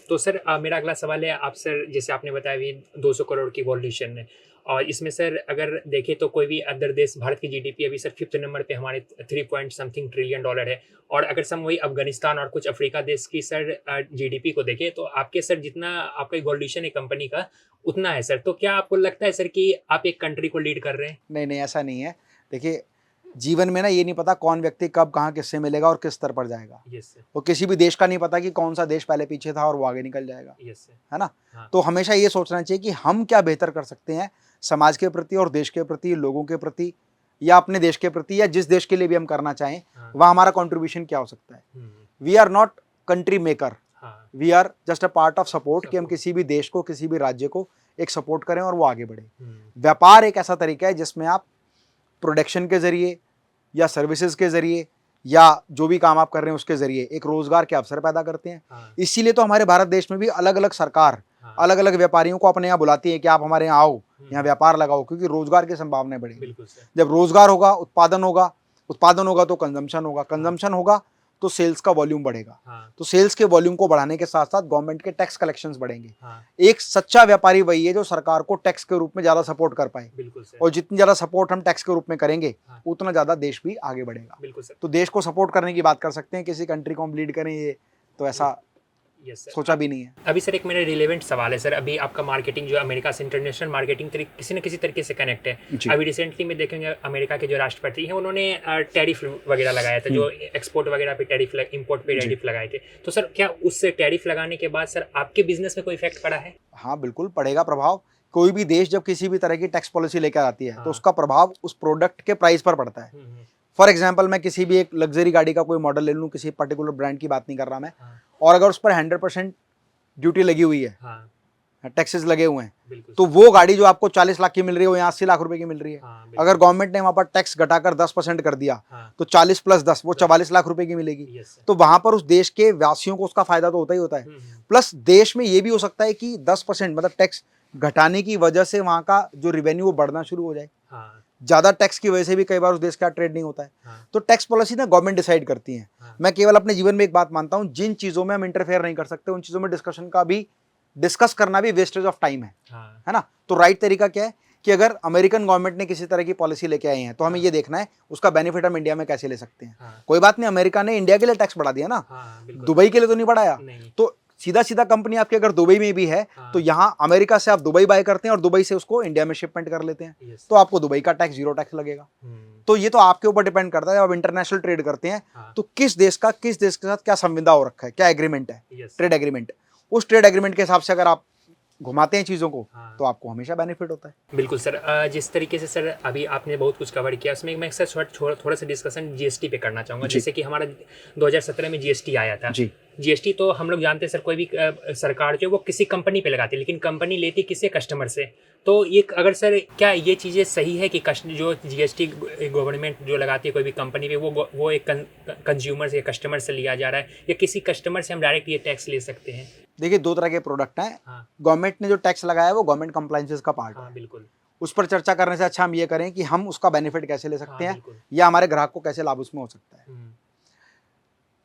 तो सर मेरा अगला सवाल है आप सर, जैसे आपने बताया भी 200 करोड़ की वॉल्यूशन है और इसमें सर अगर देखें तो कोई भी अदर देश, भारत की जीडीपी अभी सर 5th नंबर पे हमारे 3 पॉइंट समथिंग ट्रिलियन डॉलर है। और अगर हम वही अफगानिस्तान और कुछ अफ्रीका देश की सर जीडीपी को देखें तो आपके सर जितना आपका वॉल्यूशन है कंपनी का उतना है सर। तो क्या आपको लगता है सर कि आप एक कंट्री को लीड कर रहे हैं? नहीं, ऐसा नहीं है। देखिए, जीवन में ना ये नहीं पता कौन व्यक्ति कब कहाँ किससे मिलेगा और किस स्तर पर जाएगा। और किसी भी देश का नहीं पता कि कौन सा देश पहले पीछे था और वो आगे निकल जाएगा, है ना। तो हमेशा ये सोचना चाहिए कि हम क्या बेहतर कर सकते हैं समाज के प्रति और देश के प्रति, लोगों के प्रति या अपने देश के प्रति, या जिस देश के लिए भी हम करना चाहें वहाँ हमारा कॉन्ट्रीब्यूशन क्या हो सकता है। We are not country maker, we are just a part of support, कि हम किसी भी देश को, किसी भी राज्य को एक सपोर्ट करें और वो आगे बढ़े। व्यापार एक ऐसा तरीका है जिसमें आप प्रोडक्शन के जरिए या सर्विसेज के जरिए या जो भी काम आप कर रहे हैं उसके जरिए एक रोजगार के अवसर पैदा करते हैं। इसीलिए तो हमारे भारत देश में भी अलग अलग सरकार अलग अलग व्यापारियों को अपने यहाँ बुलाती है कि आप हमारे यहाँ आओ, यहाँ व्यापार लगाओ, क्योंकि रोजगार की संभावनाएं बढ़ेगी। जब रोजगार होगा, उत्पादन होगा तो कंजम्पशन होगा तो सेल्स का वॉल्यूम बढ़ेगा। तो सेल्स के वॉल्यूम को बढ़ाने के साथ साथ गवर्नमेंट के टैक्स कलेक्शंस बढ़ेंगे। एक सच्चा व्यापारी वही है जो सरकार को टैक्स के रूप में ज्यादा सपोर्ट कर पाए, और जितनी ज्यादा सपोर्ट हम टैक्स के रूप में करेंगे उतना ज्यादा देश भी आगे बढ़ेगा। तो देश को सपोर्ट करने की बात कर सकते हैं, किसी कंट्री को हम लीड करें ये तो ऐसा सोचा भी नहीं है। अभी सर एक मेरा रिलेवेंट सवाल है सर, अभी आपका मार्केटिंग जो अमेरिका से इंटरनेशनल मार्केटिंग किसी न किसी तरीके से कनेक्ट है। अभी रिसेंटली में देखेंगे अमेरिका के जो राष्ट्रपति हैं उन्होंने टैरिफ वगैरह लगाया था, जो एक्सपोर्ट वगैरह पे टैरिफ, इंपोर्ट पे टैरिफ लगाए थे। तो सर क्या उससे टैरिफ लगाने के बाद सर आपके बिजनेस में कोई इफेक्ट पड़ा है? हाँ बिल्कुल पड़ेगा प्रभाव। कोई भी देश जब किसी भी तरह की टैक्स पॉलिसी लेकर आती है तो उसका प्रभाव उस प्रोडक्ट के प्राइस पर पड़ता है। फॉर एग्जाम्पल, मैं किसी भी एक लग्जरी गाड़ी का कोई मॉडल ले लूँ, किसी पर्टिकुलर ब्रांड की बात नहीं कर रहा मैं, और अगर उस पर 100% ड्यूटी लगी हुई है टैक्सेस लगे हुए हैं, बिल्कुल। तो वो गाड़ी जो आपको 40 लाख की मिल रही है वो यहाँ 80 लाख रुपए की मिल रही है। हाँ, अगर गवर्नमेंट ने वहां पर टैक्स घटाकर 10% कर दिया, हाँ, तो 40 + 10 वो 44 लाख रुपए की मिलेगी। Yes sir. तो वहां पर उस देश के वासियों को उसका फायदा तो होता ही होता है। प्लस देश में ये भी हो सकता है कि 10% मतलब टैक्स घटाने की वजह से वहां का जो रिवेन्यू वो बढ़ना शुरू हो जाए। हाँ, ज्यादा टैक्स की वजह से भी कई बार उस देश का ट्रेड नहीं होता है। हाँ, तो टैक्स पॉलिसी ना गवर्नमेंट डिसाइड करती है। हाँ, मैं केवल अपने जीवन में एक बात मानता हूं, जिन चीजों में हम इंटरफेयर नहीं कर सकते उन चीजों में डिस्कस करना भी वेस्टेज ऑफ टाइम हाँ, है ना। तो राइट तरीका क्या है कि अगर अमेरिकन गवर्नमेंट ने किसी तरह की पॉलिसी लेके आई है तो हमें हाँ। ये देखना है उसका बेनिफिट हम इंडिया में कैसे ले सकते हैं। हाँ, कोई बात नहीं, अमेरिका ने इंडिया के लिए टैक्स बढ़ा दिया ना, हाँ, बिल्कुल। दुबई के लिए तो नहीं बढ़ाया। नहीं। तो सीधा सीधा कंपनी आपकी अगर दुबई में भी है हाँ, तो यहाँ अमेरिका से आप दुबई बाय करते हैं और दुबई से उसको इंडिया में शिपमेंट कर लेते हैं, यस तो आपको दुबई का टैक्स 0 टैक्स लगेगा। तो ये तो आपके ऊपर डिपेंड करता है। जब आप इंटरनेशनल ट्रेड करते हैं हाँ, तो किस देश के साथ क्या संविदा हो रखा है, क्या एग्रीमेंट है, यस ट्रेड एग्रीमेंट, उस ट्रेड एग्रीमेंट के हिसाब से अगर आप घुमाते हैं चीज़ों को हाँ। तो आपको हमेशा बेनिफिट होता है। बिल्कुल सर। जिस तरीके से सर अभी आपने बहुत कुछ कवर किया उसमें मैं सर थोड़ा सा डिस्कशन जीएसटी पे करना चाहूँगा। जी। जैसे कि हमारा 2017 में जीएसटी आया था। जी। जीएसटी तो हम लोग जानते हैं सर, कोई भी सरकार जो है वो किसी कंपनी पे लगाती है, लेकिन कंपनी लेती किससे, कस्टमर से। तो ये अगर सर क्या ये चीज़ें सही है कि जो जीएसटी गवर्नमेंट जो लगाती है कोई भी कंपनी पे वो एक कंज्यूमर से या कस्टमर से लिया जा रहा है, या किसी कस्टमर से हम डायरेक्ट ये टैक्स ले सकते हैं? देखिए, 2 तरह के प्रोडक्ट हैं। हाँ, गवर्नमेंट ने जो टैक्स लगाया है वो गवर्नमेंट कंप्लायंसेस का पार्ट हाँ, है। बिल्कुल। उस पर चर्चा करने से अच्छा हम ये करें कि हम उसका बेनिफिट कैसे ले सकते हाँ, हैं बिल्कुल। या हमारे ग्राहक को कैसे लाभ उसमें हो सकता है। हम्म,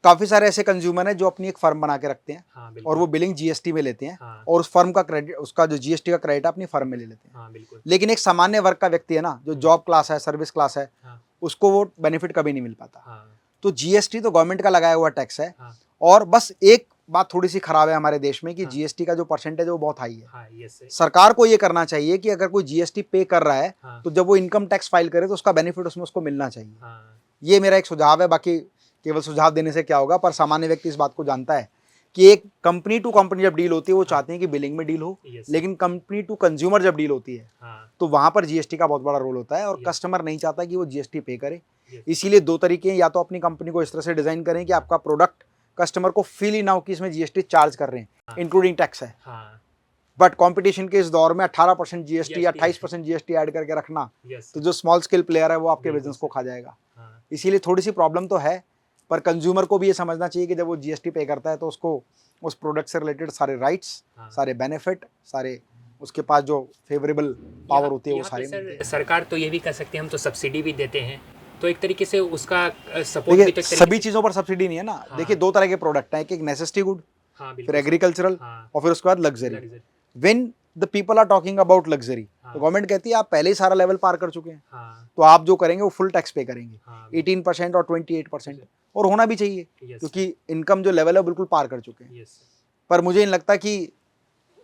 काफ़ी सारे ऐसे कंज्यूमर हैं जो अपनी एक फर्म बना के रखते हैं हाँ, और बिल्कुल। वो बिलिंग जीएसटी में लेते हैं हाँ, और उस फर्म का क्रेडिट, उसका जो जीएसटी का क्रेडिट है अपनी फर्म में ले लेते हैं। हाँ, बिल्कुल। लेकिन एक सामान्य वर्ग का व्यक्ति है ना, जो जॉब क्लास है, सर्विस क्लास है, हाँ, उसको वो बेनिफिट कभी नहीं मिल पाता। हाँ, तो जीएसटी तो गवर्नमेंट का लगाया हुआ टैक्स है। हाँ, और बस एक बात थोड़ी सी खराब है हमारे देश में कि हाँ। जीएसटी का जो परसेंटेज है वो बहुत हाई है। हाँ, यस सर। सरकार को ये करना चाहिए कि अगर कोई जीएसटी पे कर रहा है हाँ, तो जब वो इनकम टैक्स फाइल करे तो उसका बेनिफिट उसमें उसको मिलना चाहिए। हाँ, ये मेरा एक सुझाव है। बाकी केवल सुझाव देने से क्या होगा, पर सामान्य व्यक्ति इस बात को जानता है कि एक कंपनी टू कंपनी जब डील होती है वो चाहते हैं कि बिलिंग में डील हो, यस। लेकिन कंपनी टू कंज्यूमर जब डील होती है हाँ, तो वहां पर जीएसटी का बहुत बड़ा रोल होता है और Yes. कस्टमर नहीं चाहता कि वो जीएसटी पे करे। Yes. इसीलिए 2 तरीके हैं, या तो अपनी कंपनी को इस तरह से डिजाइन करें कि आपका प्रोडक्ट कस्टमर को फील ही ना हो कि इसमें जीएसटी चार्ज कर रहे हैं, हाँ। इंक्लूडिंग टैक्स है। हाँ, बट कंपटीशन के इस दौर में 18% जीएसटी या GST 28% जीएसटी ऐड करके रखना, यस। तो जो स्मॉल स्केल प्लेयर है वो आपके बिल्कुल बिजनेस को सर। खा जाएगा। हाँ, इसीलिए थोड़ी सी प्रॉब्लम तो है, पर कंज्यूमर को भी ये समझना चाहिए कि जब वो जीएसटी पे करता है तो उसको उस प्रोडक्ट से रिलेटेड सारे राइट्स, हाँ। सारे बेनिफिट, सारे उसके पास जो फेवरेबल पावर होती है वो यहाँ पे सारी मिलती है। सर सरकार तो ये भी कर सकती है, हम तो सब्सिडी भी देते हैं, तो एक तरीके से उसका सपोर्ट भी तो देखिए, एक तरीके सभी से। चीज़ों पर सब्सिडी नहीं है ना। हाँ। देखिए, 2 तरह के प्रोडक्ट हैं, एक नेसेसिटी गुड, हाँ, फिर बिल्कुल सर। एग्रीकल्चरल, हाँ, और फिर उसके बाद luxury. luxury। When the people are talking about luxury, हाँ। तो गवर्नमेंट कहती है आप पहले ही सारा लेवल पार कर चुके हैं, हाँ, तो आप जो करेंगे वो फुल टैक्स पे करेंगे, हाँ, 18% और 28%, और होना भी चाहिए यस, क्योंकि इनकम जो लेवल है वो बिल्कुल पार कर चुके हैं। यस। पर मुझे नहीं लगता कि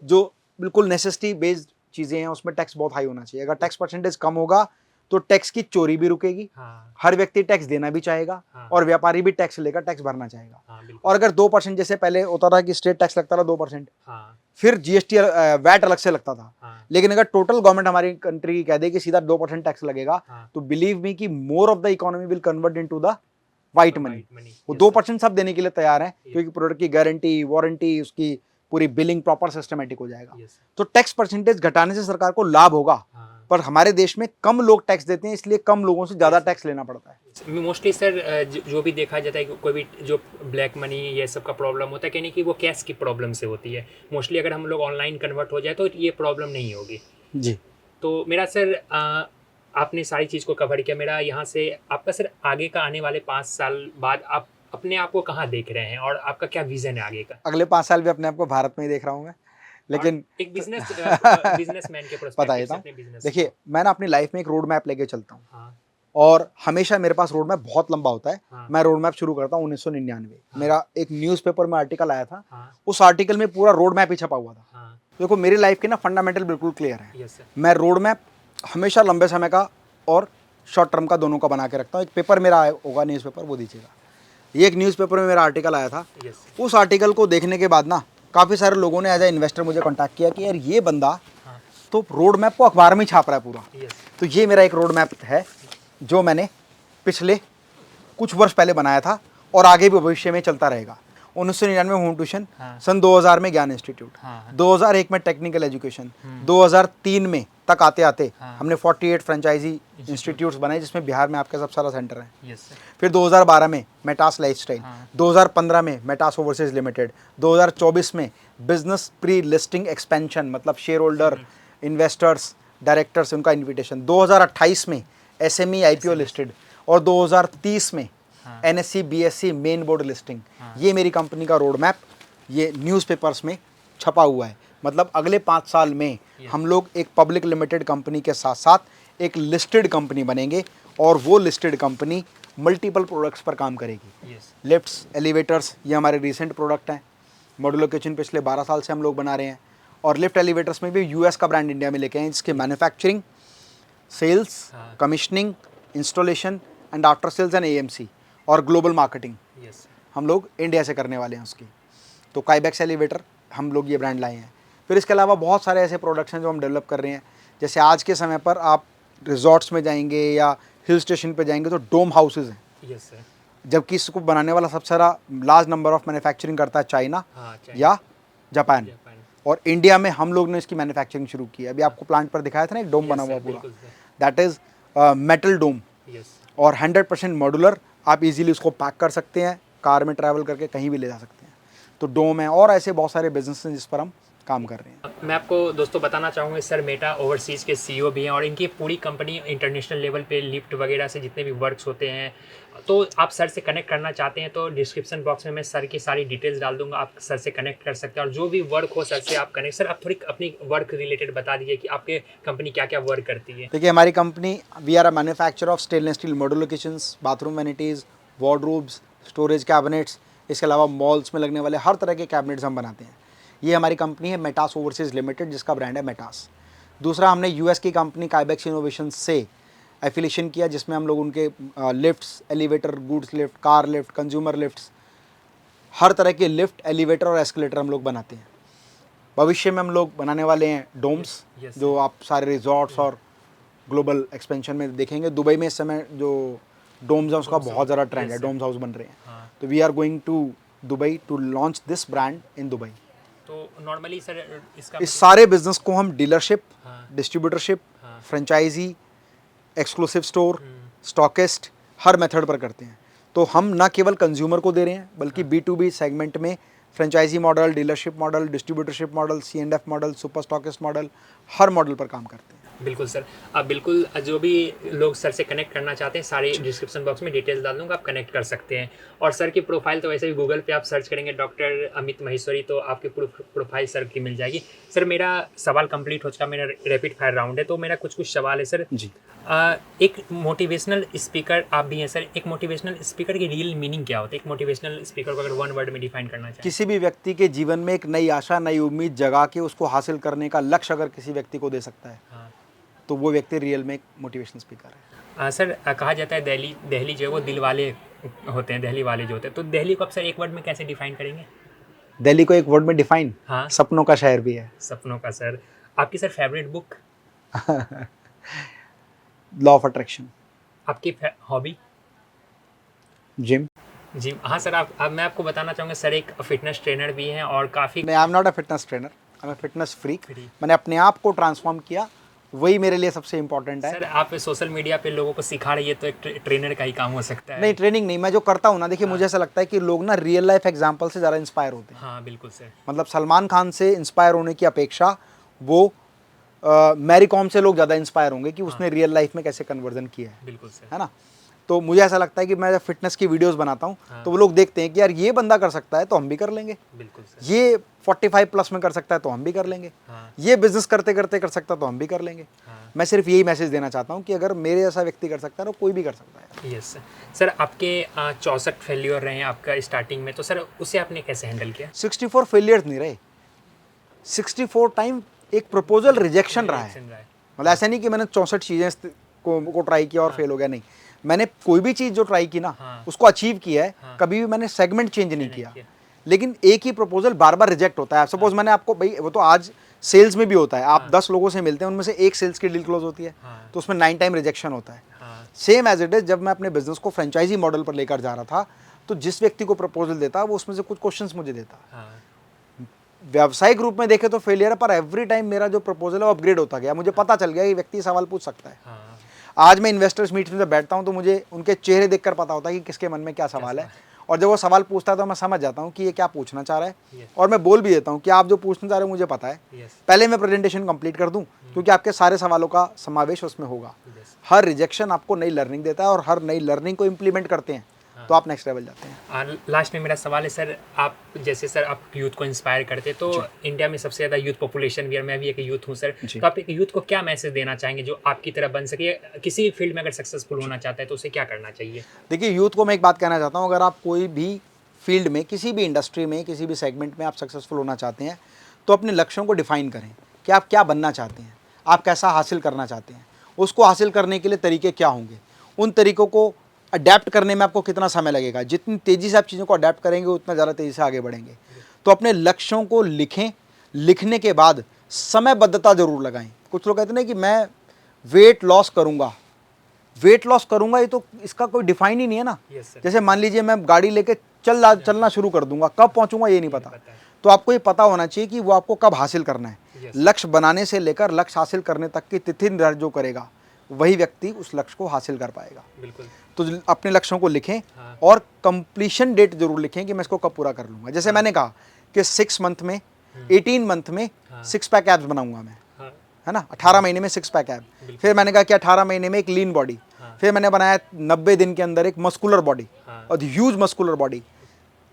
जो बिल्कुल नेसेसिटी बेस्ड चीज़ें हैं उसमें टैक्स बहुत हाई होना चाहिए। अगर टैक्स परसेंटेज कम होगा तो टैक्स की चोरी भी रुकेगी, हाँ, हर व्यक्ति टैक्स देना भी चाहेगा हाँ। और व्यापारी भी टैक्स लेकर टैक्स भरना चाहेगा। हाँ, बिल्कुल। और अगर 2% जैसे पहले होता था कि स्टेट टैक्स लगता था 2%, हाँ, फिर जीएसटी वैट अलग से लगता था, हाँ, लेकिन अगर टोटल गवर्नमेंट हमारी कंट्री की कह दे कि सीधा 2% टैक्स लगेगा, हाँ। तो बिलीव मी कि more of the economy will convert into the white money. White money, वो yes, 2% सब देने के लिए तैयार हैं क्योंकि प्रोडक्ट की गारंटी, वारंटी, उसकी पूरी बिलिंग प्रॉपर सिस्टमेटिक हो जाएगा। yes, तो टैक्स परसेंटेज घटाने से सरकार को लाभ होगा, हाँ। पर हमारे देश में कम लोग टैक्स देते हैं, इसलिए कम लोगों से ज़्यादा Yes. टैक्स लेना पड़ता है। मोस्टली सर जो भी देखा जाता है कि कोई भी जो ब्लैक मनी ये सब का प्रॉब्लम होता है, कहने कि वो कैश की प्रॉब्लम से होती है। मोस्टली अगर हम लोग ऑनलाइन कन्वर्ट हो जाए तो ये प्रॉब्लम नहीं होगी। जी, तो मेरा सर आपने सारी चीज़ को कवर किया। मेरा यहाँ से आपका सर आगे का आने वाले 5 साल बाद आप अपने आप को कहाँ देख रहे हैं और आपका क्या विजन है आगे का? अगले 5 साल भी अपने आप को भारत में ही देख रहा हूँ मैं, लेकिन एक बिजनेसमैन के बता पर्सपेक्टिव देता से हूँ। अपने बिजनेस। देखिए, मैं ना अपनी लाइफ में एक रोड मैप लेके चलता हूँ हाँ, और हमेशा मेरे पास रोड मैप बहुत लंबा होता है। हाँ, मैं रोड मैप शुरू करता हूँ 1999। हाँ। मेरा एक न्यूज़पेपर में आर्टिकल आया था, हाँ, उस आर्टिकल में पूरा रोड मैप ही छपा हुआ था। हाँ, देखो, मेरी लाइफ के ना फंडामेंटल बिल्कुल क्लियर है। Yes sir. मैं रोड मैप हमेशा लंबे समय का और शॉर्ट टर्म का दोनों का बना के रखता हूँ। एक पेपर मेरा होगा, न्यूज़पेपर, वो दीजिएगा। ये एक न्यूज़पेपर में मेरा आर्टिकल आया था। यस, उस आर्टिकल को देखने के बाद ना काफ़ी सारे लोगों ने एज ए इन्वेस्टर मुझे कॉन्टैक्ट किया कि यार ये बंदा हाँ, तो रोड मैप को अखबार में ही छाप रहा है पूरा। यस, तो ये मेरा एक रोड मैप है जो मैंने पिछले कुछ वर्ष पहले बनाया था और आगे भी भविष्य में चलता रहेगा। 1999 में होम ट्यूशन, हाँ। सन 2000 में ज्ञान इंस्टीट्यूट, हाँ। 2001 में टेक्निकल एजुकेशन, 2003 में तक आते आते हाँ। हमने 48 फ्रेंचाइजी इंस्टीट्यूट्स बनाए, जिसमें बिहार में आपका सब सारा सेंटर है। Yes sir. फिर 2012 में मेटास लाइफस्टाइल, हाँ। 2015 में मेटास ओवरसीज लिमिटेड, 2024 में बिजनेस प्री लिस्टिंग एक्सपेंशन, मतलब शेयर होल्डर, इन्वेस्टर्स, डायरेक्टर्स, उनका इन्विटेशन, 2028 में एसएमई आईपीओ लिस्टेड, और 2030 में हाँ। NSC BSc main board listing. हाँ। ये मेरी कंपनी का रोड मैप ये न्यूज़पेपर्स में छपा हुआ है। मतलब अगले 5 साल में हम लोग एक पब्लिक लिमिटेड कंपनी के साथ साथ एक लिस्टेड कंपनी बनेंगे, और वो लिस्टेड कंपनी मल्टीपल प्रोडक्ट्स पर काम करेगी। यस। लिफ्ट्स, एलिवेटर्स, ये हमारे रिसेंट प्रोडक्ट हैं। मॉड्यूलर किचन पिछले 12 साल से हम लोग बना रहे हैं, और लिफ्ट एलिवेटर्स में भी यूएस का ब्रांड इंडिया में लेके आए हैं, जिसके मैन्युफैक्चरिंग, सेल्स, हाँ। Commissioning, installation and after sales and AMC और ग्लोबल मार्केटिंग यस। हम लोग इंडिया से करने वाले हैं उसकी। तो काइबेक्स एलिवेटर हम लोग ये ब्रांड लाए हैं। फिर इसके अलावा बहुत सारे ऐसे प्रोडक्ट्स हैं जो हम डेवलप कर रहे हैं। जैसे आज के समय पर आप रिजॉर्ट्स में जाएंगे या हिल स्टेशन पे जाएंगे तो डोम हाउसेज हैं, यस सर। जबकि इसको बनाने वाला सबसे सारा लार्ज नंबर ऑफ मैन्युफैक्चरिंग करता है चाइना हाँ, या जापान, जापान। और इंडिया में हम लोग ने इसकी मैन्युफैक्चरिंग शुरू की है। अभी आपको प्लांट पर दिखाया था ना एक डोम बना हुआ पूरा, बिल्कुल sir. That is metal dome, yes. और 100% मॉड्यूलर। आप इजीली उसको पैक कर सकते हैं, कार में ट्रैवल करके कहीं भी ले जा सकते हैं। तो डोम है, और ऐसे बहुत सारे बिजनेस हैं जिस पर हम काम कर रहे हैं। मैं आपको दोस्तों बताना चाहूँगा, सर मेटा ओवरसीज़ के सीईओ भी हैं, और इनकी पूरी कंपनी इंटरनेशनल लेवल पे लिफ्ट वगैरह से जितने भी वर्क्स होते हैं। तो आप सर से कनेक्ट करना चाहते हैं तो डिस्क्रिप्शन बॉक्स में मैं सर की सारी डिटेल्स डाल दूंगा, आप सर से कनेक्ट कर सकते हैं, और जो भी वर्क हो सर से आप कनेक्ट। सर आप थोड़ी अपनी वर्क रिलेटेड बता दीजिए कि आपके कंपनी क्या क्या वर्क करती है। देखिए, हमारी company, we are a manufacturer of stainless steel modular kitchens, bathroom vanities, wardrobes, storage cabinets. इसके अलावा मॉल्स में लगने वाले हर तरह के कैबिनेट्स हम बनाते हैं। ये हमारी कंपनी है मेटास ओवरसीज लिमिटेड, जिसका ब्रांड है मेटास। दूसरा, हमने यूएस की कंपनी काइबेक्स इनोवेशन से एफिलिएशन किया, जिसमें हम लोग उनके lifts, elevator, goods lift, car lift, consumer lifts, हर तरह के लिफ्ट, एलिवेटर और एस्केलेटर हम लोग बनाते हैं। भविष्य में हम लोग बनाने वाले हैं डोम्स, जो आप सारे रिजॉर्ट्स और ग्लोबल एक्सपेंशन में देखेंगे। दुबई में इस समय जो डोम्स है उसका बहुत ज़्यादा ट्रेंड है, डोम्स हाउस बन रहे हैं। हाँ। तो we are going to Dubai to launch this brand in Dubai. तो नॉर्मली सर इसका इस सारे बिजनेस को हम डीलरशिप, हाँ। डिस्ट्रीब्यूटरशिप, हाँ। फ्रेंचाइजी, एक्सक्लूसिव स्टोर, स्टॉकिस्ट, हर मेथड पर करते हैं। तो हम ना केवल कंज्यूमर को दे रहे हैं, बल्कि B2B सेगमेंट में franchisee model, dealership model, distributorship model, C&F model, super stockist model, हर मॉडल पर काम करते हैं। बिल्कुल सर। आप बिल्कुल जो भी लोग सर से कनेक्ट करना चाहते हैं, सारे डिस्क्रिप्शन बॉक्स में डिटेल्स डाल दूंगा, आप कनेक्ट कर सकते हैं। और सर की प्रोफाइल तो वैसे भी गूगल पे आप सर्च करेंगे डॉक्टर अमित महेश्वरी, तो आपकी प्रोफाइल सर की मिल जाएगी। सर मेरा सवाल कंप्लीट हो चुका, मेरा रैपिड फायर राउंड है, तो मेरा कुछ सवाल है सर जी। एक मोटिवेशनल स्पीकर आप भी हैं सर, एक मोटिवेशनल स्पीकर की रियल मीनिंग क्या होता है? एक मोटिवेशनल स्पीकर को अगर वन वर्ड में डिफाइन करना चाहिए। किसी भी व्यक्ति के जीवन में एक नई आशा, नई उम्मीद जगा के उसको हासिल करने का लक्ष्य अगर किसी व्यक्ति को दे सकता है, हाँ। तो वो व्यक्ति रियल में एक मोटिवेशनल स्पीकर है। सर कहा जाता है दिल्ली जो है वो दिल वाले होते हैं, दिल्ली वाले जो होते हैं, तो दिल्ली को आप सर एक वर्ड में कैसे डिफाइन करेंगे? दिल्ली को एक वर्ड में डिफाइन, हाँ। सपनों का शहर भी है। सपनों का। सर आपकी sir favourite book? Law of attraction. आपकी हॉबी? जिम। जी हाँ सर। आप मैं आपको बताना चाहूँगा सर, एक फिटनेस ट्रेनर भी हैं और काफ़ी नहीं, I am not a fitness trainer, I am a fitness freak. मैंने अपने आप को ट्रांसफॉर्म किया, वही मेरे लिए सबसे इम्पोर्टेंट है। सर आप सोशल मीडिया पे लोगों को सिखा रही है, तो एक ट्रेनर का ही काम हो सकता है। नहीं, ट्रेनिंग नहीं, मैं जो करता हूँ ना, देखिए मुझे ऐसा लगता है कि लोग ना रियल लाइफ एग्जांपल से ज़्यादा इंस्पायर होते हैं। हाँ बिल्कुल सर। मतलब सलमान खान से इंस्पायर होने की अपेक्षा वो मैरी कॉम से लोग ज़्यादा इंस्पायर होंगे कि उसने रियल लाइफ में कैसे कन्वर्जन किया है। बिल्कुल सर। है ना? तो मुझे ऐसा लगता है कि मैं जब फिटनेस की वीडियोस बनाता हूँ, तो वो लोग देखते हैं कि यार ये बंदा कर सकता है तो हम भी कर लेंगे। बिल्कुल सर। ये 45 प्लस में कर सकता है तो हम भी कर लेंगे। हाँ। ये बिजनेस करते करते कर सकता है तो हम भी कर लेंगे। हाँ। मैं सिर्फ यही मैसेज देना चाहता हूँ कि अगर मेरे जैसा व्यक्ति कर सकता है तो कोई भी कर सकता है। Yes sir. सर आपके 64 फेल्योर रहे हैं आपका स्टार्टिंग में, तो सर उसे आपने कैसे हैंडल किया? 64 फेलियर्स नहीं रहे, 64 टाइम एक प्रपोजल रिजेक्शन रहा है। मतलब ऐसा नहीं कि मैंने 64 चीज़ें को ट्राई किया और फेल हो गया, नहीं। मैंने कोई भी चीज़ जो ट्राई की ना, उसको अचीव किया है। कभी भी मैंने सेगमेंट चेंज नहीं किया, लेकिन एक ही प्रपोजल बार बार रिजेक्ट होता है। सपोज मैंने आपको, भाई वो तो आज सेल्स में भी होता है, आप 10 लोगों से मिलते हैं, उनमें से एक सेल्स की डील क्लोज होती है, तो उसमें 9 टाइम रिजेक्शन होता है। सेम एज इट इज, जब मैं अपने बिजनेस को फ्रेंचाइजी मॉडल पर लेकर जा रहा था, तो जिस व्यक्ति को प्रपोजल देता वो उसमें से कुछ क्वेश्चंस मुझे देता। हाँ, व्यावसायिक रूप में देखे तो फेलियर है, पर एवरी टाइम मेरा जो प्रपोजल है वो अपग्रेड होता गया। मुझे पता चल गया कि व्यक्ति सवाल पूछ सकता है। हाँ, आज मैं इन्वेस्टर्स मीट में बैठता हूँ तो मुझे उनके चेहरे देखकर पता होता है कि किसके मन में क्या सवाल है, और जब वो सवाल पूछता है तो मैं समझ जाता हूँ कि ये क्या पूछना चाह रहा है, Yes. और मैं बोल भी देता हूँ कि आप जो पूछना चाह रहे हो मुझे पता है, yes, पहले मैं प्रेजेंटेशन कंप्लीट कर दूं, क्योंकि आपके सारे सवालों का समावेश उसमें होगा। yes. हर रिजेक्शन आपको नई लर्निंग देता है, और हर नई लर्निंग को इम्प्लीमेंट करते हैं तो आप नेक्स्ट लेवल जाते हैं। और लास्ट में मेरा सवाल है सर, आप जैसे सर आप यूथ को इंस्पायर करते, तो इंडिया में सबसे ज़्यादा यूथ पॉपुलेशन भी है, मैं भी एक यूथ हूँ सर, तो आप एक यूथ को क्या मैसेज देना चाहेंगे जो आपकी तरह बन सके, किसी भी फील्ड में अगर सक्सेसफुल होना चाहता है तो उसे क्या करना चाहिए? देखिए, यूथ को मैं एक बात कहना चाहता हूँ, अगर आप कोई भी फील्ड में, किसी भी इंडस्ट्री में, किसी भी सेगमेंट में आप सक्सेसफुल होना चाहते हैं तो अपने लक्ष्यों को डिफाइन करें कि आप क्या बनना चाहते हैं, आप कैसा हासिल करना चाहते हैं, उसको हासिल करने के लिए तरीके क्या होंगे, उन तरीकों को अडेप्ट करने में आपको कितना समय लगेगा। जितनी तेज़ी से आप चीज़ों को अडेप्ट करेंगे उतना ज़्यादा तेज़ी से आगे बढ़ेंगे। तो अपने लक्ष्यों को लिखें, लिखने के बाद समयबद्धता ज़रूर लगाएं। कुछ लोग कहते हैं कि मैं वेट लॉस करूँगा, वेट लॉस करूँगा, ये तो इसका कोई डिफाइन ही नहीं है ना। जैसे मान लीजिए मैं गाड़ी लेके चलना शुरू कर दूंगा, कब पहुँचूंगा ये नहीं पता। तो आपको ये पता होना चाहिए कि वो आपको कब हासिल करना है। लक्ष्य बनाने से लेकर लक्ष्य हासिल करने तक की तिथि निर्धारित जो करेगा वही व्यक्ति उस लक्ष्य को हासिल कर पाएगा। बिल्कुल। तो अपने लक्ष्यों को लिखें और कंप्लीशन डेट जरूर लिखें कि मैं इसको कब पूरा कर लूँगा। जैसे मैंने कहा कि 6 मंथ में, 18 मंथ में 6 पैक एब्स बनाऊंगा मैं, है ना, 18 महीने में 6 पैक एब। फिर मैंने कहा कि 18 महीने में एक लीन बॉडी, फिर मैंने बनाया 90 दिन के अंदर एक मस्कुलर बॉडी और ह्यूज मस्कुलर बॉडी।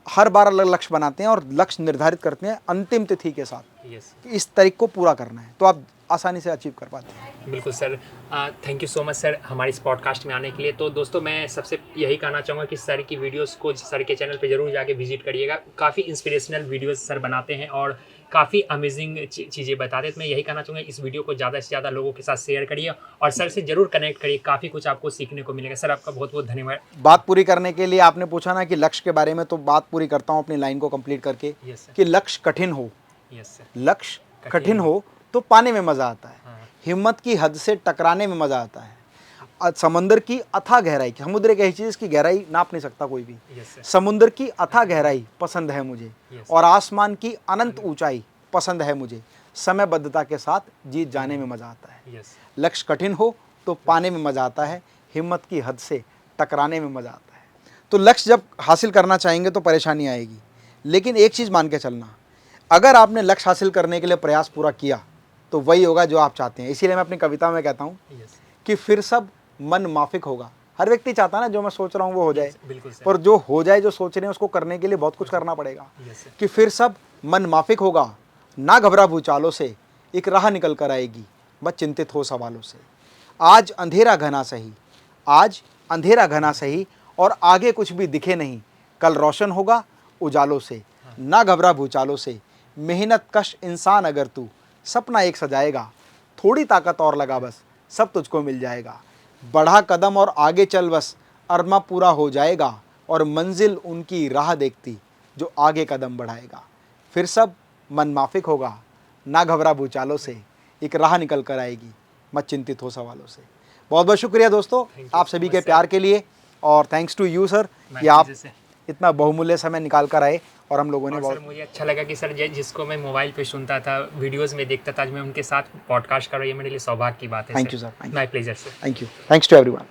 हर बार अलग लक्ष्य बनाते हैं और लक्ष्य निर्धारित करते हैं अंतिम तिथि के साथ। इस तारीख को पूरा करना है तो आप आसानी से अचीव कर पाते हैं। बिल्कुल sir, thank you so much sir हमारे इस पॉडकास्ट में आने के लिए। तो दोस्तों मैं सबसे यही कहना चाहूँगा कि सर की वीडियोस को सर के चैनल पे ज़रूर जाके विजिट करिएगा। काफ़ी इंस्पिरेशनल वीडियोस सर बनाते हैं और काफ़ी अमेजिंग चीज़ें बताते हैं। तो मैं यही कहना चाहूँगा इस वीडियो को ज़्यादा से ज़्यादा लोगों के साथ शेयर करिए और सर से ज़रूर कनेक्ट करिए, काफ़ी कुछ आपको सीखने को मिलेगा। सर आपका बहुत बहुत धन्यवाद। बात पूरी करने के लिए आपने पूछा ना कि लक्ष्य के बारे में, तो बात पूरी करता हूँ अपनी लाइन को कंप्लीट करके कि लक्ष्य कठिन हो, लक्ष्य कठिन हो तो पाने में मज़ा आता है, हिम्मत की हद से टकराने में मज़ा आता है। समुद्र की अथाह गहराई, समुद्र एक ऐसी चीज़ की गहराई नाप नहीं सकता कोई भी। समुद्र की अथाह गहराई पसंद है मुझे और आसमान की अनंत ऊंचाई पसंद है मुझे। समयबद्धता के साथ जीत जाने में मज़ा आता है। लक्ष्य कठिन हो तो पाने में मज़ा आता है, हिम्मत की हद से टकराने में मज़ा आता है। तो लक्ष्य जब हासिल करना चाहेंगे तो परेशानी आएगी, लेकिन एक चीज़ मान के चलना, अगर आपने लक्ष्य हासिल करने के लिए प्रयास पूरा किया तो वही होगा जो आप चाहते हैं। इसीलिए मैं अपनी कविता में कहता हूँ कि फिर सब मन माफिक होगा। हर व्यक्ति चाहता है ना जो मैं सोच रहा हूँ वो हो जाए, पर जो हो जाए, जो सोच रहे हैं उसको करने के लिए बहुत कुछ करना पड़ेगा। कि फिर सब मन माफिक होगा, ना घबरा भूचालों से, एक राह निकल कर आएगी, बस चिंतित हो सवालों से। आज अंधेरा घना सही, आज अंधेरा घना सही, और आगे कुछ भी दिखे नहीं, कल रोशन होगा उजालों से। ना घबरा भूचालों से, मेहनत कश इंसान अगर तू, सपना एक सजाएगा, थोड़ी ताकत और लगा बस, सब तुझको मिल जाएगा। बढ़ा कदम और आगे चल बस, अरमा पूरा हो जाएगा, और मंजिल उनकी राह देखती जो आगे कदम बढ़ाएगा। फिर सब मन माफिक होगा, ना घबरा भूचालों से, एक राह निकल कर आएगी, मत चिंतित हो सवालों से। बहुत बहुत शुक्रिया दोस्तों आप सभी के प्यार के लिए, और थैंक्स टू यू सर कि आप इतना बहुमूल्य समय निकाल कर आए और हम लोगों ने बहुत। सर मुझे अच्छा लगा कि सर जिसको मैं मोबाइल पे सुनता था, वीडियोस में देखता था, आज मैं उनके साथ पॉडकास्ट कर रही हूँ, मेरे लिए सौभाग्य की बात है। Thank you sir, my pleasure sir. Thank you, thanks to everyone.